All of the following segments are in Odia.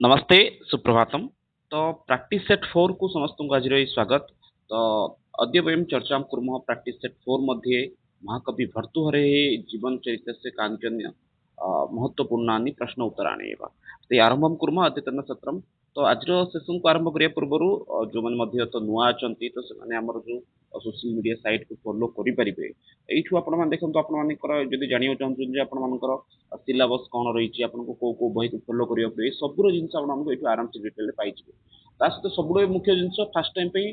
नमस्ते सुप्रभातम। तो प्रैक्टिस सेट 4 को समस्तଙ୍କୁ ଆଜିର ଏହି ସ୍ୱାଗତ। ତ अद्य वयं चर्चां कुर्मः प्रैक्टिस सेट 4 मध्ये महाकवि भर्तृहरेः जीवनचरितस्य कानिचन महत्त्वपूर्णानि प्रश्न उत्तराणि एव। ते आरम्भं कुर्मः अद्यतनसत्रं। तो आजिर सेसनକୁ आरम्भ କରିବା ପୂର୍ବରୁ ଯୋଉମାନେ ମଧ୍ୟ ତ ନୂଆ ଅଛନ୍ତି ତ ସେମାନେ ଆମର ଯୋଉ ସୋସିଆଲ ମିଡିଆ ସାଇଟକୁ ଫଲୋ କରିପାରିବେ। ଏଇଠୁ ଆପଣମାନେ ଦେଖନ୍ତୁ ଆପଣମାନଙ୍କର ଯଦି ଜାଣିବାକୁ ଚାହୁଁଛନ୍ତି ଯେ ଆପଣମାନଙ୍କର ସିଲାବସ୍ କ'ଣ ରହିଛି, ଆପଣଙ୍କୁ କୋଉ କୋଉ ବହିକୁ ଫଲୋ କରିବାକୁ ପଡ଼ିବ, ଏ ସବୁର ଜିନିଷ ଆପଣମାନଙ୍କୁ ଏଇଠୁ ଆରାମସେ ଡିଟେଲରେ ପାଇଯିବେ। ତା ସହିତ ସବୁଠୁ ମୁଖ୍ୟ ଜିନିଷ ଫାଷ୍ଟ ଟାଇମ୍ ପାଇଁ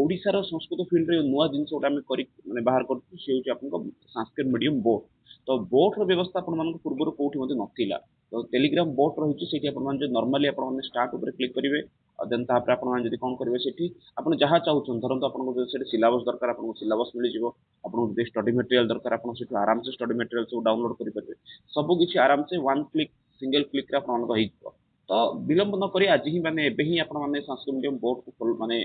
ଓଡ଼ିଶାର ସଂସ୍କୃତ ଫିଲ୍ଡରେ ନୂଆ ଜିନିଷ ଗୋଟେ ଆମେ କରି ମାନେ ବାହାର କରୁଛୁ, ସେ ହେଉଛି ଆପଣଙ୍କ ସାଂସ୍କ୍ରିଟ ମିଡିୟମ ବୋର୍ଡ। ତ ବୋର୍ଡର ବ୍ୟବସ୍ଥା ଆପଣମାନଙ୍କ ପୂର୍ବରୁ କୋଉଠି ମଧ୍ୟ ନଥିଲା। ତ ଟେଲିଗ୍ରାମ ବୋର୍ଡ ରହିଛି, ସେଇଠି ଆପଣମାନେ ଯଦି ନର୍ମାଲି ଆପଣମାନେ ଷ୍ଟାର୍ଟ ଉପରେ କ୍ଲିକ୍ କରିବେ, ଦେନ୍ ତାପରେ ଆପଣମାନେ ଯଦି କ'ଣ କରିବେ, ସେଠି ଆପଣ ଯାହା ଚାହୁଁଛନ୍ତି, ଧରନ୍ତୁ ଆପଣଙ୍କୁ ଯଦି ସେଠି ସିଲାବସ୍ ଦରକାର ଆପଣଙ୍କୁ ସିଲାବସ୍ ମିଳିଯିବ। ଆପଣଙ୍କୁ ଯଦି ଷ୍ଟଡି ମେଟେରିଆଲ ଦରକାର ଆପଣ ସେଠୁ ଆରାମସେ ଷ୍ଟଡି ମେଟେରିଆଲ ସବୁ ଡାଉନଲୋଡ କରିପାରିବେ। ସବୁ କିଛି ଆରାମସେ ୱାନ୍ କ୍ଲିକ୍ ସିଙ୍ଗଲ କ୍ଲିକ୍ରେ ଆପଣମାନଙ୍କ ହେଇଯିବ। ତ ବିଳମ୍ବ ନ କରି ଆଜି ହିଁ ମାନେ ଏବେ ହିଁ ଆପଣମାନେ ସାଂସ୍କୃତିକ ମିଡିୟମ ବୋର୍ଡକୁ ମାନେ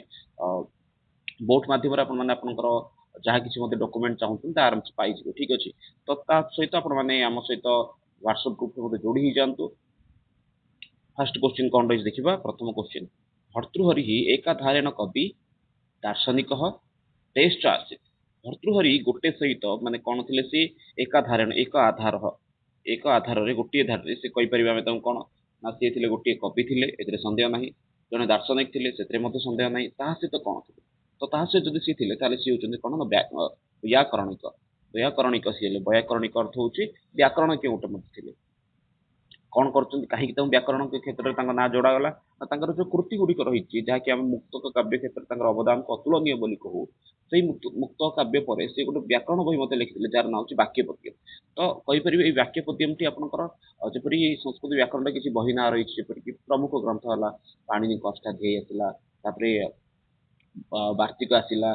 ବୋଟ୍ ମାଧ୍ୟମରେ ଆପଣମାନେ ଆପଣଙ୍କର ଯାହା କିଛି ମଧ୍ୟ ଡକୁମେଣ୍ଟ ଚାହୁଁଛନ୍ତି ତା ଆରାମସେ ପାଇଯିବେ। ଠିକ୍ ଅଛି। ତ ତା ସହିତ ଆପଣମାନେ ଆମ ସହିତ ହ୍ୱାଟ୍ସଆପ୍ ଗ୍ରୁପରେ ମଧ୍ୟ ଯୋଡ଼ି ହେଇଯାଆନ୍ତୁ। ଫାଷ୍ଟ କୋଶ୍ଚିନ୍ କ'ଣ ରହିଛି ଦେଖିବା। ପ୍ରଥମ କୋଶ୍ଚିନ୍, ଭର୍ତ୍ତୃହରିଃ ଏକାଧାରେଣ କବି ଦାର୍ଶନିକଃ ଟେଷ୍ଟ ଆसीत्। ଭର୍ତ୍ତୃହରି ଗୋଟେ ସହିତ ମାନେ କ'ଣ ଥିଲେ, ସେ ଏକାଧାରେଣ ଏକ ଆଧାରରେ ଗୋଟିଏ ଧାରରେ ସେ କହିପାରିବେ ଆମେ ତାଙ୍କୁ କ'ଣ ନା, ସିଏ ଥିଲେ ଗୋଟିଏ କବି ଥିଲେ, ଏଥିରେ ସନ୍ଦେହ ନାହିଁ। ଜଣେ ଦାର୍ଶନିକ ଥିଲେ, ସେଥିରେ ମଧ୍ୟ ସନ୍ଦେହ ନାହିଁ। ତାହା ସହିତ କ'ଣ ଥିଲେ, ତ ତାହା ସହିତ ଯଦି ସିଏ ଥିଲେ ତାହେଲେ ସିଏ ହେଉଛନ୍ତି କ'ଣ ନା ବ୍ୟାକରଣିକ। ବ୍ୟାକରଣିକ ସିଏ ହେଲେ। ବ୍ୟାକରଣିକ ଅର୍ଥ ହେଉଛି ବ୍ୟାକରଣଜ୍ଞ ଗୋଟେ ମଧ୍ୟ ଥିଲେ। କ'ଣ କରୁଛନ୍ତି, କାହିଁକି ତାଙ୍କୁ ବ୍ୟାକରଣ କ୍ଷେତ୍ରରେ ତାଙ୍କ ନାଁ ଯୋଡ଼ାଗଲା ନା, ତାଙ୍କର ଯୋଉ କୃତି ଗୁଡ଼ିକ ରହିଛି ଯାହାକି ଆମେ ମୁକ୍ତକ କାବ୍ୟ କ୍ଷେତ୍ରରେ ତାଙ୍କର ଅବଦାନକୁ ଅତୁଳନୀୟ ବୋଲି କହୁ, ସେଇ ମୁକ୍ତ କାବ୍ୟ ପରେ ସେ ଗୋଟେ ବ୍ୟାକରଣ ବହି ମଧ୍ୟ ଲେଖିଥିଲେ ଯାହାର ନାଁ ହେଉଛି ବାକ୍ୟପଦ୍ୟ। ତ କହିପାରିବେ ଏଇ ବାକ୍ୟପଦ୍ୟମଟି ଆପଣଙ୍କର ଯେପରି ସଂସ୍କୃତ ବ୍ୟାକରଣରେ କିଛି ବହି ନାଁ ରହିଛି, ଯେପରିକି ପ୍ରମୁଖ ଗ୍ରନ୍ଥ ହେଲା ପାଣିନିଙ୍କ ଅଷ୍ଟାଧ୍ୟାୟୀ ଆସିଲା, ତାପରେ ବାର୍ତ୍ତିକ ଆସିଲା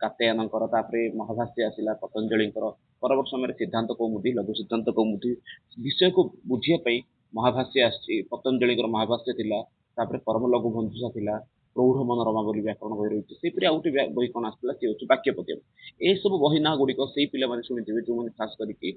କାତ୍ୟାୟନଙ୍କର, ତାପରେ ମହାଭାଷ୍ୟ ଆସିଲା ପତଞ୍ଜଳିଙ୍କର, ପରବର୍ତ୍ତୀ ସମୟରେ ସିଦ୍ଧାନ୍ତ କୌମୁଦୀ, ଲଘୁ ସିଦ୍ଧାନ୍ତ କୌମୁଦୀ ବିଷୟକୁ ବୁଝିବା ପାଇଁ ମହାଭାଷ୍ୟ ଆସିଛି। ପତଞ୍ଜଳିଙ୍କର ମହାଭାଷ୍ୟ ଥିଲା, ତାପରେ ପରମ ଲଘୁ ଭଞ୍ଜୁଷା ଥିଲା, ପ୍ରୌଢ଼ ମନୋରମା ବୋଲି ବ୍ୟାକରଣ ବହି ରହିଛି। ସେହିପରି ଆଉ ଗୋଟେ ବହି କ'ଣ ଆସିଥିଲା, ସେ ହେଉଛି ବାକ୍ୟପଦ୍ୟମ। ଏସବୁ ବହି ନାଁ ଗୁଡ଼ିକ ସେଇ ପିଲାମାନେ ଶୁଣିଥିବେ ଯୋଉମାନେ ଖାସ କରିକି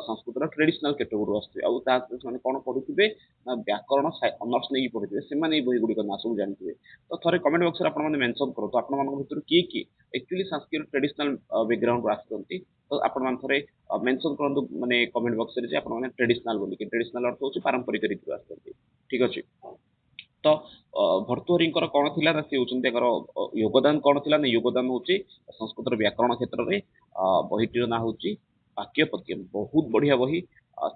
ସଂସ୍କୃତର ଟ୍ରେଡିସନାଲ କ୍ୟାଟେଗୋରୀରୁ ଆସିଥିବେ, ଆଉ ତା ସେମାନେ କ'ଣ ପଢୁଥିବେ ନା ବ୍ୟାକରଣ ଅନର୍ସ ନେଇକି ପଢୁଥିବେ, ସେମାନେ ଏଇ ବହି ଗୁଡ଼ିକ ନାଁ ସବୁ ଜାଣିଥିବେ। ତ ଥରେ କମେଣ୍ଟ ବକ୍ସରେ ଆପଣମାନେ ମେନସନ୍ କରନ୍ତୁ ଆପଣମାନଙ୍କ ଭିତରୁ କିଏ କିଏ ଆକ୍ଚୁଆଲି ସଂସ୍କୃତ ଟ୍ରେଡିସନାଲ ବ୍ୟାକଗ୍ରାଉଣ୍ଡରୁ ଆସିଛନ୍ତି। ତ ଆପଣମାନେ ଥରେ ମେନସନ୍ କରନ୍ତୁ ମାନେ କମେଣ୍ଟ ବକ୍ସରେ ଯେ ଆପଣମାନେ ଟ୍ରେଡିସନାଲ ବୋଲିକି। ଟ୍ରେଡିସନାଲ ଅର୍ଥ ହେଉଛି ପାରମ୍ପରିକ ରୀତିରୁ ଆସିଛନ୍ତି। ଠିକ୍ ଅଛି। ତ ଭର୍ତ୍ତୃହରିଙ୍କର କ'ଣ ଥିଲା ନା, ସେ ହେଉଛନ୍ତି ତାଙ୍କର ଯୋଗଦାନ କ'ଣ ଥିଲା ନା, ଯୋଗଦାନ ହେଉଛି ସଂସ୍କୃତର ବ୍ୟାକରଣ କ୍ଷେତ୍ରରେ। ବହିଟିର ନାଁ ହେଉଛି ବାକ୍ୟପଦ୍ୟମ। ବହୁତ ବଢିଆ ବହି।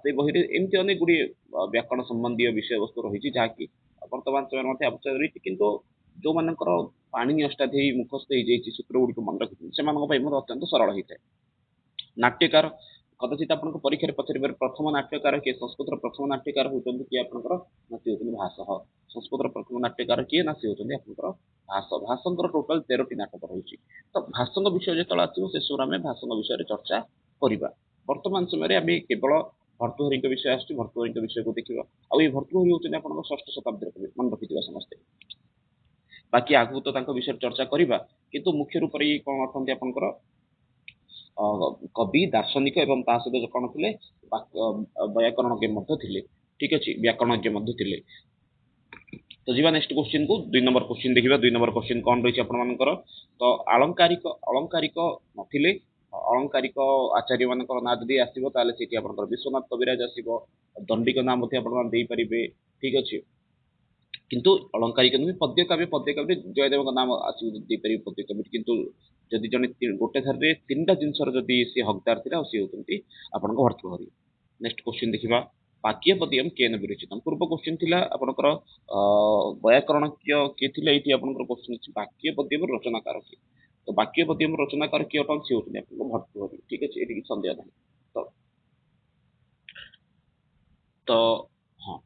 ସେଇ ବହିରେ ଏମିତି ଅନେକ ଗୁଡ଼ିଏ ବ୍ୟାକରଣ ସମ୍ବନ୍ଧୀୟ ବିଷୟବସ୍ତୁ ରହିଛି ଯାହାକି ବର୍ତ୍ତମାନ ସମୟରେ ମଧ୍ୟ ଆବଶ୍ୟକ ରହିଛି, କିନ୍ତୁ ଯୋଉମାନଙ୍କର ପାଣିନି ଅଷ୍ଟାଧ୍ୟାୟୀ ମୁଖସ୍ଥ ହେଇଯାଇଛି, ସୂତ୍ର ଗୁଡ଼ିକୁ ମନେ ରଖିଛନ୍ତି, ସେମାନଙ୍କ ପାଇଁ ମଧ୍ୟ ଅତ୍ୟନ୍ତ ସରଳ ହେଇଥାଏ। ନାଟ୍ୟକାର, କଦାଚିତ ଆପଣଙ୍କ ପରୀକ୍ଷାରେ ପଚାରିବାରେ ପ୍ରଥମ ନାଟ୍ୟକାର କିଏ, ସଂସ୍କୃତର ପ୍ରଥମ ନାଟ୍ୟକାର ହେଉଛନ୍ତି କିଏ ଆପଣଙ୍କର ନା, ସେ ହେଉଛନ୍ତି ଭାସଃ। ସଂସ୍କୃତର ପ୍ରଥମ ନାଟ୍ୟକାର କିଏ ନା, ସେ ହେଉଛନ୍ତି ଆପଣଙ୍କର ଭାସ। ଭାସଙ୍କର ଟୋଟାଲ 13ଟି ନାଟକ ରହିଛି। ତ ଭାସଙ୍କ ବିଷୟ ଯେତେବେଳେ ଆସିବ ସେସବୁରେ ଆମେ ଭାସଙ୍କ ବିଷୟରେ ଚର୍ଚ୍ଚା କରିବା। ବର୍ତ୍ତମାନ ସମୟରେ ଆମେ କେବଳ ଭର୍ତ୍ତୃହରିଙ୍କ ବିଷୟ ଆସୁଛି, ଭର୍ତ୍ତୃହରିଙ୍କ ବିଷୟକୁ ଦେଖିବା। ଆଉ ଏଇ ଭର୍ତ୍ତୃହରି ହେଉଛନ୍ତି ଆପଣଙ୍କ ଷଷ୍ଠ ଶତାବ୍ଦୀର କବି, ମନେ ରଖିଥିବା ସମସ୍ତେ। ବାକି ଆଗକୁ ତ ତାଙ୍କ ବିଷୟରେ ଚର୍ଚ୍ଚା କରିବା, କିନ୍ତୁ ମୁଖ୍ୟ ରୂପରେ ଇଏ କ'ଣ ଅଟନ୍ତି ଆପଣଙ୍କର କବି, ଦାର୍ଶନିକ ଏବଂ ତା ସହିତ କ'ଣ ଥିଲେ, ବ୍ୟାକରଣଜ୍ଞ ମଧ୍ୟ ଥିଲେ। ଠିକ୍ ଅଛି, ବ୍ୟାକରଣଜ୍ଞ ମଧ୍ୟ ଥିଲେ। ତ ଯିବା ନେକ୍ସଟ କୋଶ୍ଚିନ୍କୁ। 2 ନମ୍ବର କୋଶ୍ଚିନ୍ ଦେଖିବା। 2 ନମ୍ବର କୋଶ୍ଚିନ୍ କ'ଣ ରହିଛି ଆପଣମାନଙ୍କର, ତ ଅଳଙ୍କାରିକ ନଥିଲେ। ଅଳଙ୍କାରିକ ଆଚାର୍ଯ୍ୟ ମାନଙ୍କର ନାଁ ଯଦି ଆସିବ ତାହେଲେ ସେଠି ଆପଣଙ୍କର ବିଶ୍ୱନାଥ କବିରାଜ ଆସିବ। ଦଣ୍ଡିକ ନାଁ ମଧ୍ୟ ଆପଣମାନେ ଦେଇପାରିବେ। ଠିକ୍ ଅଛି, କିନ୍ତୁ ଅଳଙ୍କାରିକ ନୁହେଁ। ପଦ୍ୟକାବ୍ୟ ଜୟଦେବଙ୍କ ନାମ ଆସିବ ଦେଇପାରିବେ ପଦ୍ୟକାବ୍ୟ। କିନ୍ତୁ ଯଦି ଜଣେ ଗୋଟେ ଧାରରେ ତିନିଟା ଜିନିଷର ଯଦି ସେ ହକଦାର ଥିଲା, ଆଉ ସିଏ ହେଉଛନ୍ତି ଆପଣଙ୍କ ଭର୍ତ୍ତୃହରି। ନେକ୍ସଟ କୋଶ୍ଚିନ୍ ଦେଖିବା। ବାକ୍ୟପଦ୍ୟମ କେନ ବିରଚିତମ୍। ପୂର୍ବ କୋଶ୍ଚିନ୍ ଥିଲା ଆପଣଙ୍କର ବ୍ୟାକରଣଜ୍ଞ କିଏ ଥିଲେ, ଏଇଠି ଆପଣଙ୍କର କୋଶ୍ଚିନ୍ ଅଛି ବାକ୍ୟପଦ୍ୟମର ରଚନାକାର କିଏ। ତ ବାକ୍ୟପଦ୍ୟମର ରଚନାକାର କିଏ ଅଟନ୍ତି, ସେ ହେଉଛନ୍ତି ଆପଣଙ୍କ ଭର୍ତ୍ତୃହରି। ଠିକ୍ ଅଛି, ଏଠି କିଛି ସନ୍ଦେହ ନାହିଁ। ତ ହଁ,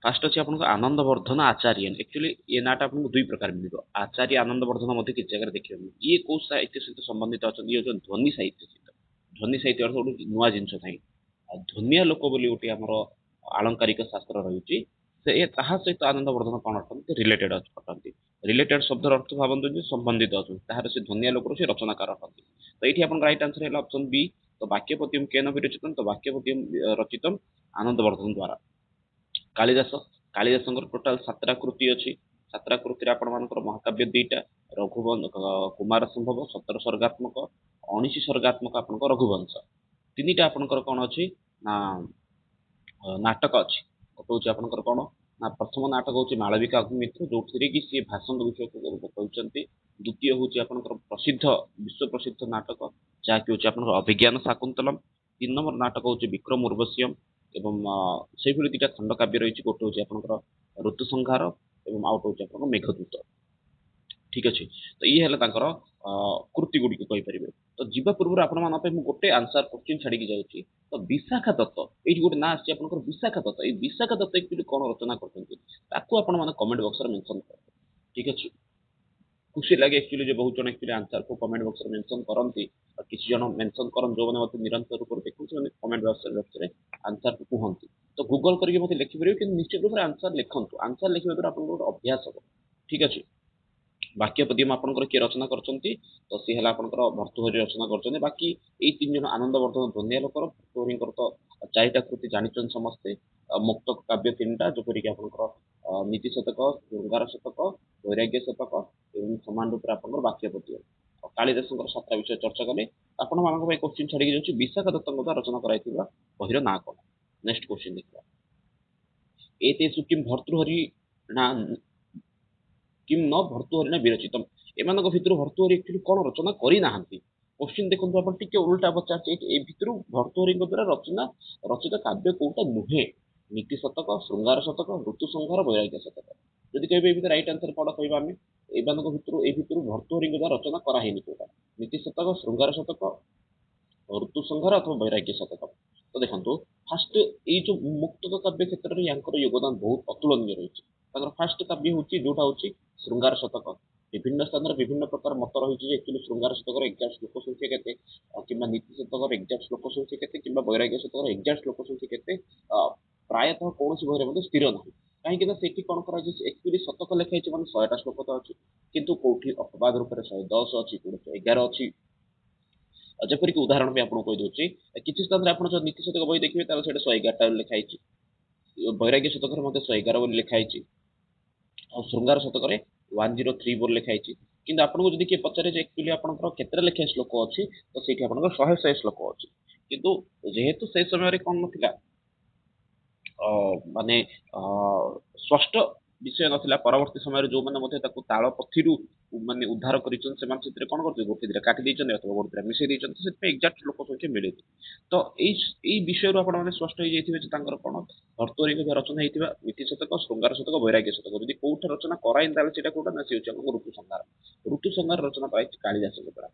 ଫାଷ୍ଟ ଅଛି ଆପଣଙ୍କ ଆନନ୍ଦବର୍ଦ୍ଧନ ଆଚାର୍ଯ୍ୟନ। ଆକ୍ଚୁଆଲି ଏ ନାଁଟା ଆପଣଙ୍କୁ ଦୁଇ ପ୍ରକାର ମିଳିବ। ଆଚାର୍ଯ୍ୟ ଆନନ୍ଦବର୍ଦ୍ଧନ ମଧ୍ୟ କିଛି ଜାଗାରେ ଦେଖିବାକୁ ମିଳିବ। ଇଏ କୋଉ ସାହିତ୍ୟ ସହିତ ସମ୍ବନ୍ଧିତ ଅଛନ୍ତି, ଇଏ ହେଉଛନ୍ତି ଧ୍ୱନି ସାହିତ୍ୟ ସହିତ। ଧ୍ୱନି ସାହିତ୍ୟ ଅର୍ଥ ଗୋଟେ ନୂଆ ଜିନିଷ ନାହିଁ। ଆଉ ଧ୍ୱନିଆ ଲୋକ ବୋଲି ଗୋଟେ ଆମର ଆଳଙ୍କାରିକ ଶାସ୍ତ୍ର ରହିଛି, ସେ ତାହା ସହିତ ଆନନ୍ଦବର୍ଦ୍ଧନ କ'ଣ ଅଟନ୍ତି, ରିଲେଟେଡ୍ ଅଟନ୍ତି। ରିଲେଟେଡ୍ ଶବ୍ଦର ଅର୍ଥ ଭାବନ୍ତୁ ଯେ ସମ୍ବନ୍ଧିତ ଅଛନ୍ତି, ତାହାର ସେ ଧ୍ୱନିଆ ଲୋକର ସେ ରଚନାକାର ଅଟନ୍ତି। ତ ଏଇଠି ଆପଣଙ୍କ ରାଇଟ୍ ଆନ୍ସର ହେଲା ଅପସନ୍ ବି। ତ ବାକ୍ୟପଦ୍ୟମ କେନ ବିରଚିତମ୍, ତ ବାକ୍ୟପଦ୍ୟମ ରଚିତମ୍ ଆନନ୍ଦବର୍ଦ୍ଧନ ଦ୍ୱାରା। କାଳିଦାସ, कालिदासଙ୍କର ଟୋଟାଲ 7ଟା କୃତି ଅଛି। 7ଟା କୃତିରେ ଆପଣମାନଙ୍କର ମହାକାବ୍ୟ 2ଟା, କୁମାର ସମ୍ଭବ 17 ସର୍ଗାତ୍ମକ, 19 ସର୍ଗାତ୍ମକ ଆପଣଙ୍କ ରଘୁବଂଶ। 3ଟା ଆପଣଙ୍କର କ'ଣ ଅଛି ନା ନାଟକ ଅଛି। ଗୋଟେ ହେଉଛି ଆପଣଙ୍କର କ'ଣ ନା ପ୍ରଥମ ନାଟକ ହେଉଛି ମାଳବିକା ଅଗ୍ନିମିତ୍ର, ଯୋଉଥିରେ କି ସିଏ ଭାଷଣ ବିଷୟକୁ କହିଛନ୍ତି। ଦ୍ୱିତୀୟ ହେଉଛି ଆପଣଙ୍କର ପ୍ରସିଦ୍ଧ ବିଶ୍ୱ ପ୍ରସିଦ୍ଧ ନାଟକ ଯାହାକି ହେଉଛି ଆପଣଙ୍କର ଅଭିଜ୍ଞାନ ଶାକୁନ୍ତଲମ୍। 3 ନମ୍ବର ନାଟକ ହେଉଛି ବିକ୍ରମ ଉର୍ବଶୀୟମ୍ ଏବଂ ସେଇଭଳି 2ଟା ଖଣ୍ଡକାବ୍ୟ ରହିଛି। ଗୋଟେ ହେଉଛି ଆପଣଙ୍କର ଋତୁ ସଂହାର ଏବଂ ଆଉ ଗୋଟେ ହେଉଛି ଆପଣଙ୍କର ମେଘଦୂତ। ଠିକ୍ ଅଛି, ତ ଇଏ ହେଲା ତାଙ୍କର କୃତି ଗୁଡ଼ିକ କହିପାରିବେ। ତ ଯିବା ପୂର୍ବରୁ ଆପଣମାନଙ୍କ ପାଇଁ ମୁଁ ଗୋଟେ ଆନ୍ସର କ୍ୱେଶ୍ଚିନ୍ ଛାଡ଼ିକି ଯାଉଛି। ତ ବିଶାଖା ଦତ୍ତ, ଏଇଠି ଗୋଟେ ନାଁ ଆସିଛି ଆପଣଙ୍କର ବିଶାଖା ଦତ୍ତ। ଏଇ ବିଶାଖା ଦତ୍ତ ଆକ୍ଚୁଆଲି କ'ଣ ରଚନା କରିଛନ୍ତି ତାକୁ ଆପଣମାନେ କମେଣ୍ଟ ବକ୍ସରେ ମେନସନ୍ କରନ୍ତୁ। ଠିକ୍ ଅଛି, ଖୁସି ଲାଗେ ଆକ୍ଚୁଆଲି ଯେ ବହୁତ ଜଣ ଆକ୍ଚୁଆଲି ଆନ୍ସରକୁ କମେଣ୍ଟ ବକ୍ସରେ ମେନସନ୍ କରନ୍ତି। ଆଉ କିଛି ଜଣ ମେନସନ୍ କରନ୍ତି ଯେଉଁମାନେ ମୋତେ ନିରନ୍ତର ରୂପରେ ଦେଖନ୍ତି ସେମାନେ କମେଣ୍ଟ ବକ୍ସରେ ଆନ୍ସରକୁ କୁହନ୍ତି। ତ ଗୁଗଲ କରିକି ମୋତେ ଲେଖିପାରିବେ, କିନ୍ତୁ ନିଶ୍ଚିତ ରୂପରେ ଆନ୍ସର ଲେଖନ୍ତୁ। ଆନ୍ସର ଲେଖିବା ଦ୍ୱାରା ଆପଣଙ୍କର ଗୋଟେ ଅଭ୍ୟାସ ହେବ। ଠିକ୍ ଅଛି, ବାକ୍ୟପଦ୍ୟମ ଆପଣଙ୍କର କିଏ ରଚନା କରିଛନ୍ତି ତ ସିଏ ହେଲା ଆପଣଙ୍କର ଭର୍ତ୍ତୃହରି ରଚନା କରିଛନ୍ତି। ବାକି ଏଇ 3 ଜଣ ଆନନ୍ଦବର୍ଦ୍ଧନ ଦ୍ୱନ୍ଦ୍ୱାଲୋକର ଭର୍ତ୍ତୃହରିଙ୍କର ତ 4ଟା କୃତି ଜାଣିଛନ୍ତି ସମସ୍ତେ। ମୁକ୍ତ କାବ୍ୟ 3ଟା, ଯେପରିକି ଆପଣଙ୍କର ନୀତି ଶତକ, ଶୃଙ୍ଗାର ଶତକ, ବୈରାଗ୍ୟ ଶତକ ଏବଂ ସମାନ ରୂପରେ ଆପଣଙ୍କର ବାକ୍ୟପଦ୍ୟ। କାଳିଦାସଙ୍କର 7ଟା ବିଷୟ ଚର୍ଚ୍ଚା କଲେ। ଆପଣମାନଙ୍କ ପାଇଁ କ୍ୱେଶ୍ଚିନ୍ ଛାଡ଼ିକି ଯାଉଛି, ବିଶାଖା ଦତ୍ତଙ୍କ ଦ୍ୱାରା ରଚନା କରାଯାଇଥିବା ବହିର ନାଁ କ'ଣ? ନେକ୍ସଟ କ୍ୱେଶ୍ଚିନ୍ ଦେଖିବା। ଏତେଷୁ କିମ୍ ଭର୍ତ୍ତୃହରି ନା କିମ୍ ନ ଭର୍ତ୍ତୃହରିଣା ବିରଚିତମ୍। ଏମାନଙ୍କ ଭିତରୁ ଭର୍ତ୍ତୃହରି ଆକ୍ଚୁଆଲି କ'ଣ ରଚନା କରିନାହାନ୍ତି। କ୍ୱେଶ୍ଚିନ୍ ଦେଖନ୍ତୁ ଆପଣ ଟିକେ ଉଲ୍ଟା ପଚାରିଛି। ଏ ଭିତରୁ ଭର୍ତ୍ତୃହରିଙ୍କ ଦ୍ୱାରା ରଚିତ କାବ୍ୟ କୋଉଟା ନୁହେଁ? ନୀତି ଶତକ, ଶୃଙ୍ଗାର ଶତକ, ଋତୁ ସଂହାର, ବୈରାଗ୍ୟ ଶତକ। ଯଦି କହିବେ ଏଇ ଭିତରେ ରାଇଟ୍ ଆନ୍ସର କ'ଣ କହିବା ଆମେ? ଏମାନଙ୍କ ଭିତରୁ ଭର୍ତ୍ତୃହରିଙ୍କ ଦ୍ୱାରା ରଚନା କରାହେଇନି କୋଉଟା? ନୀତି ଶତକ, ଶୃଙ୍ଗାର ଶତକ, ଋତୁ ସଂହାର ଅଥବା ବୈରାଗ୍ୟ ଶତକ। ତ ଦେଖନ୍ତୁ ଫାଷ୍ଟ ଏଇ ଯୋଉ ମୁକ୍ତକ କାବ୍ୟ କ୍ଷେତ୍ରରେ ୟାଙ୍କର ଯୋଗଦାନ ବହୁତ ଅତୁଳନୀୟ ରହିଛି। ତାଙ୍କର ଫାଷ୍ଟ କାବ୍ୟ ହେଉଛି ଯୋଉଟା ହେଉଛି ଶୃଙ୍ଗାର ଶତକ। ବିଭିନ୍ନ ସ୍ଥାନରେ ବିଭିନ୍ନ ପ୍ରକାର ମତ ରହିଛି ଯେ ଆକ୍ଚୁଆଲି ଶୃଙ୍ଗାର ଶତକର ଏକ୍ଜାକ୍ଟ ଶ୍ଲୋକ ସଂଖ୍ୟା କେତେ, କିମ୍ବା ନୀତି ଶତକର ଏକ୍ଜାକ୍ଟ ଶ୍ଲୋକ ସଂଖ୍ୟା କେତେ, କିମ୍ବା ବୈରାଗ୍ୟ ଶତକର ଏକ୍ଜାକ୍ଟ ଶ୍ଲୋକ ସଂଖ୍ୟା କେତେ, ପ୍ରାୟତଃ କୌଣସି ବହିରେ ମଧ୍ୟ ସ୍ଥିର ନାହିଁ। କାହିଁକି ନା ସେଠି କ'ଣ କରାଯାଇଛି, ଆକ୍ଚୁଆଲି ଶତକ ଲେଖା ହେଇଛି ମାନେ 100ଟା ଶ୍ଲୋକ ତ ଅଛି, କିନ୍ତୁ କୋଉଠି ଅପବାଦ ରୂପରେ 110 ଅଛି, କୋଉଠି 11 ଅଛି। ଯେପରିକି ଉଦାହରଣ ପାଇଁ ଆପଣଙ୍କୁ କହିଦେଉଛି, କିଛି ସ୍ଥାନରେ ଆପଣ ଯଦି ନୀତି ଶତକ ବହି ଦେଖିବେ ତାହେଲେ ସେଇଟା 111ଟା ବୋଲି ଲେଖା ହେଇଛି। ବୈରାଗ୍ୟ ଶତକରେ ମଧ୍ୟ 111 ବୋଲି ଲେଖା ହେଇଛି। ଆଉ ଶୃଙ୍ଗାର ଶତକରେ 103 ବୋଲି ଲେଖା ହେଇଛି। କିନ୍ତୁ ଆପଣଙ୍କୁ ଯଦି କିଏ ପଚାରେ ଯେ ଆକ୍ଚୁଆଲି ଆପଣଙ୍କର କେତେଟା ଲେଖାଏଁ ଶ୍ଲୋକ ଅଛି, ତ ସେଇଠି ଆପଣଙ୍କର 100 ଶ୍ଲୋକ ଅଛି। କିନ୍ତୁ ଯେହେତୁ ସେ ସମୟରେ କ'ଣ ନଥିଲା, ମାନେ ସ୍ପଷ୍ଟ ବିଷୟ ନଥିଲା, ପରବର୍ତ୍ତୀ ସମୟରେ ଯୋଉମାନେ ମଧ୍ୟ ତାକୁ ତାଳ ପଥିରୁ ମାନେ ଉଦ୍ଧାର କରିଛନ୍ତି ସେମାନେ ସେଥିରେ କ'ଣ କରୁଛନ୍ତି, ଗୋଟେ ଦିଟା କାଟି ଦେଇଛନ୍ତି ଅଥବା ଗୋଟେ ଦିଟା ମିଶେଇ ଦେଇଛନ୍ତି। ସେଥିପାଇଁ ଏକ୍ଜାକ୍ଟ ଲୋକ ସଂଖ୍ୟା ମିଳେନି। ତ ଏଇ ବିଷୟରୁ ଆପଣମାନେ ସ୍ପଷ୍ଟ ହେଇଯାଇଥିବେ ଯେ ତାଙ୍କର କ'ଣ ଭର୍ତ୍ତୃହରିଙ୍କ ଦ୍ୱାରା ରଚନା ହେଇଥିବା ନୀତି ଶତକ, ଶୃଙ୍ଗାର ଶତକ, ବୈରାଗ୍ୟ ଶତକ। ଯଦି କୋଉଟା ରଚନା କରାଇନି ତାହେଲେ ସେଇଟା କୋଉଟା ନା ସେ ହେଉଛି ଆପଣଙ୍କ ଋତୁ ସଂହାର। ଋତୁ ସଂହାର ରଚନା କରାଯାଇଛି କାଳିଦାସଙ୍କ ଦ୍ୱାରା।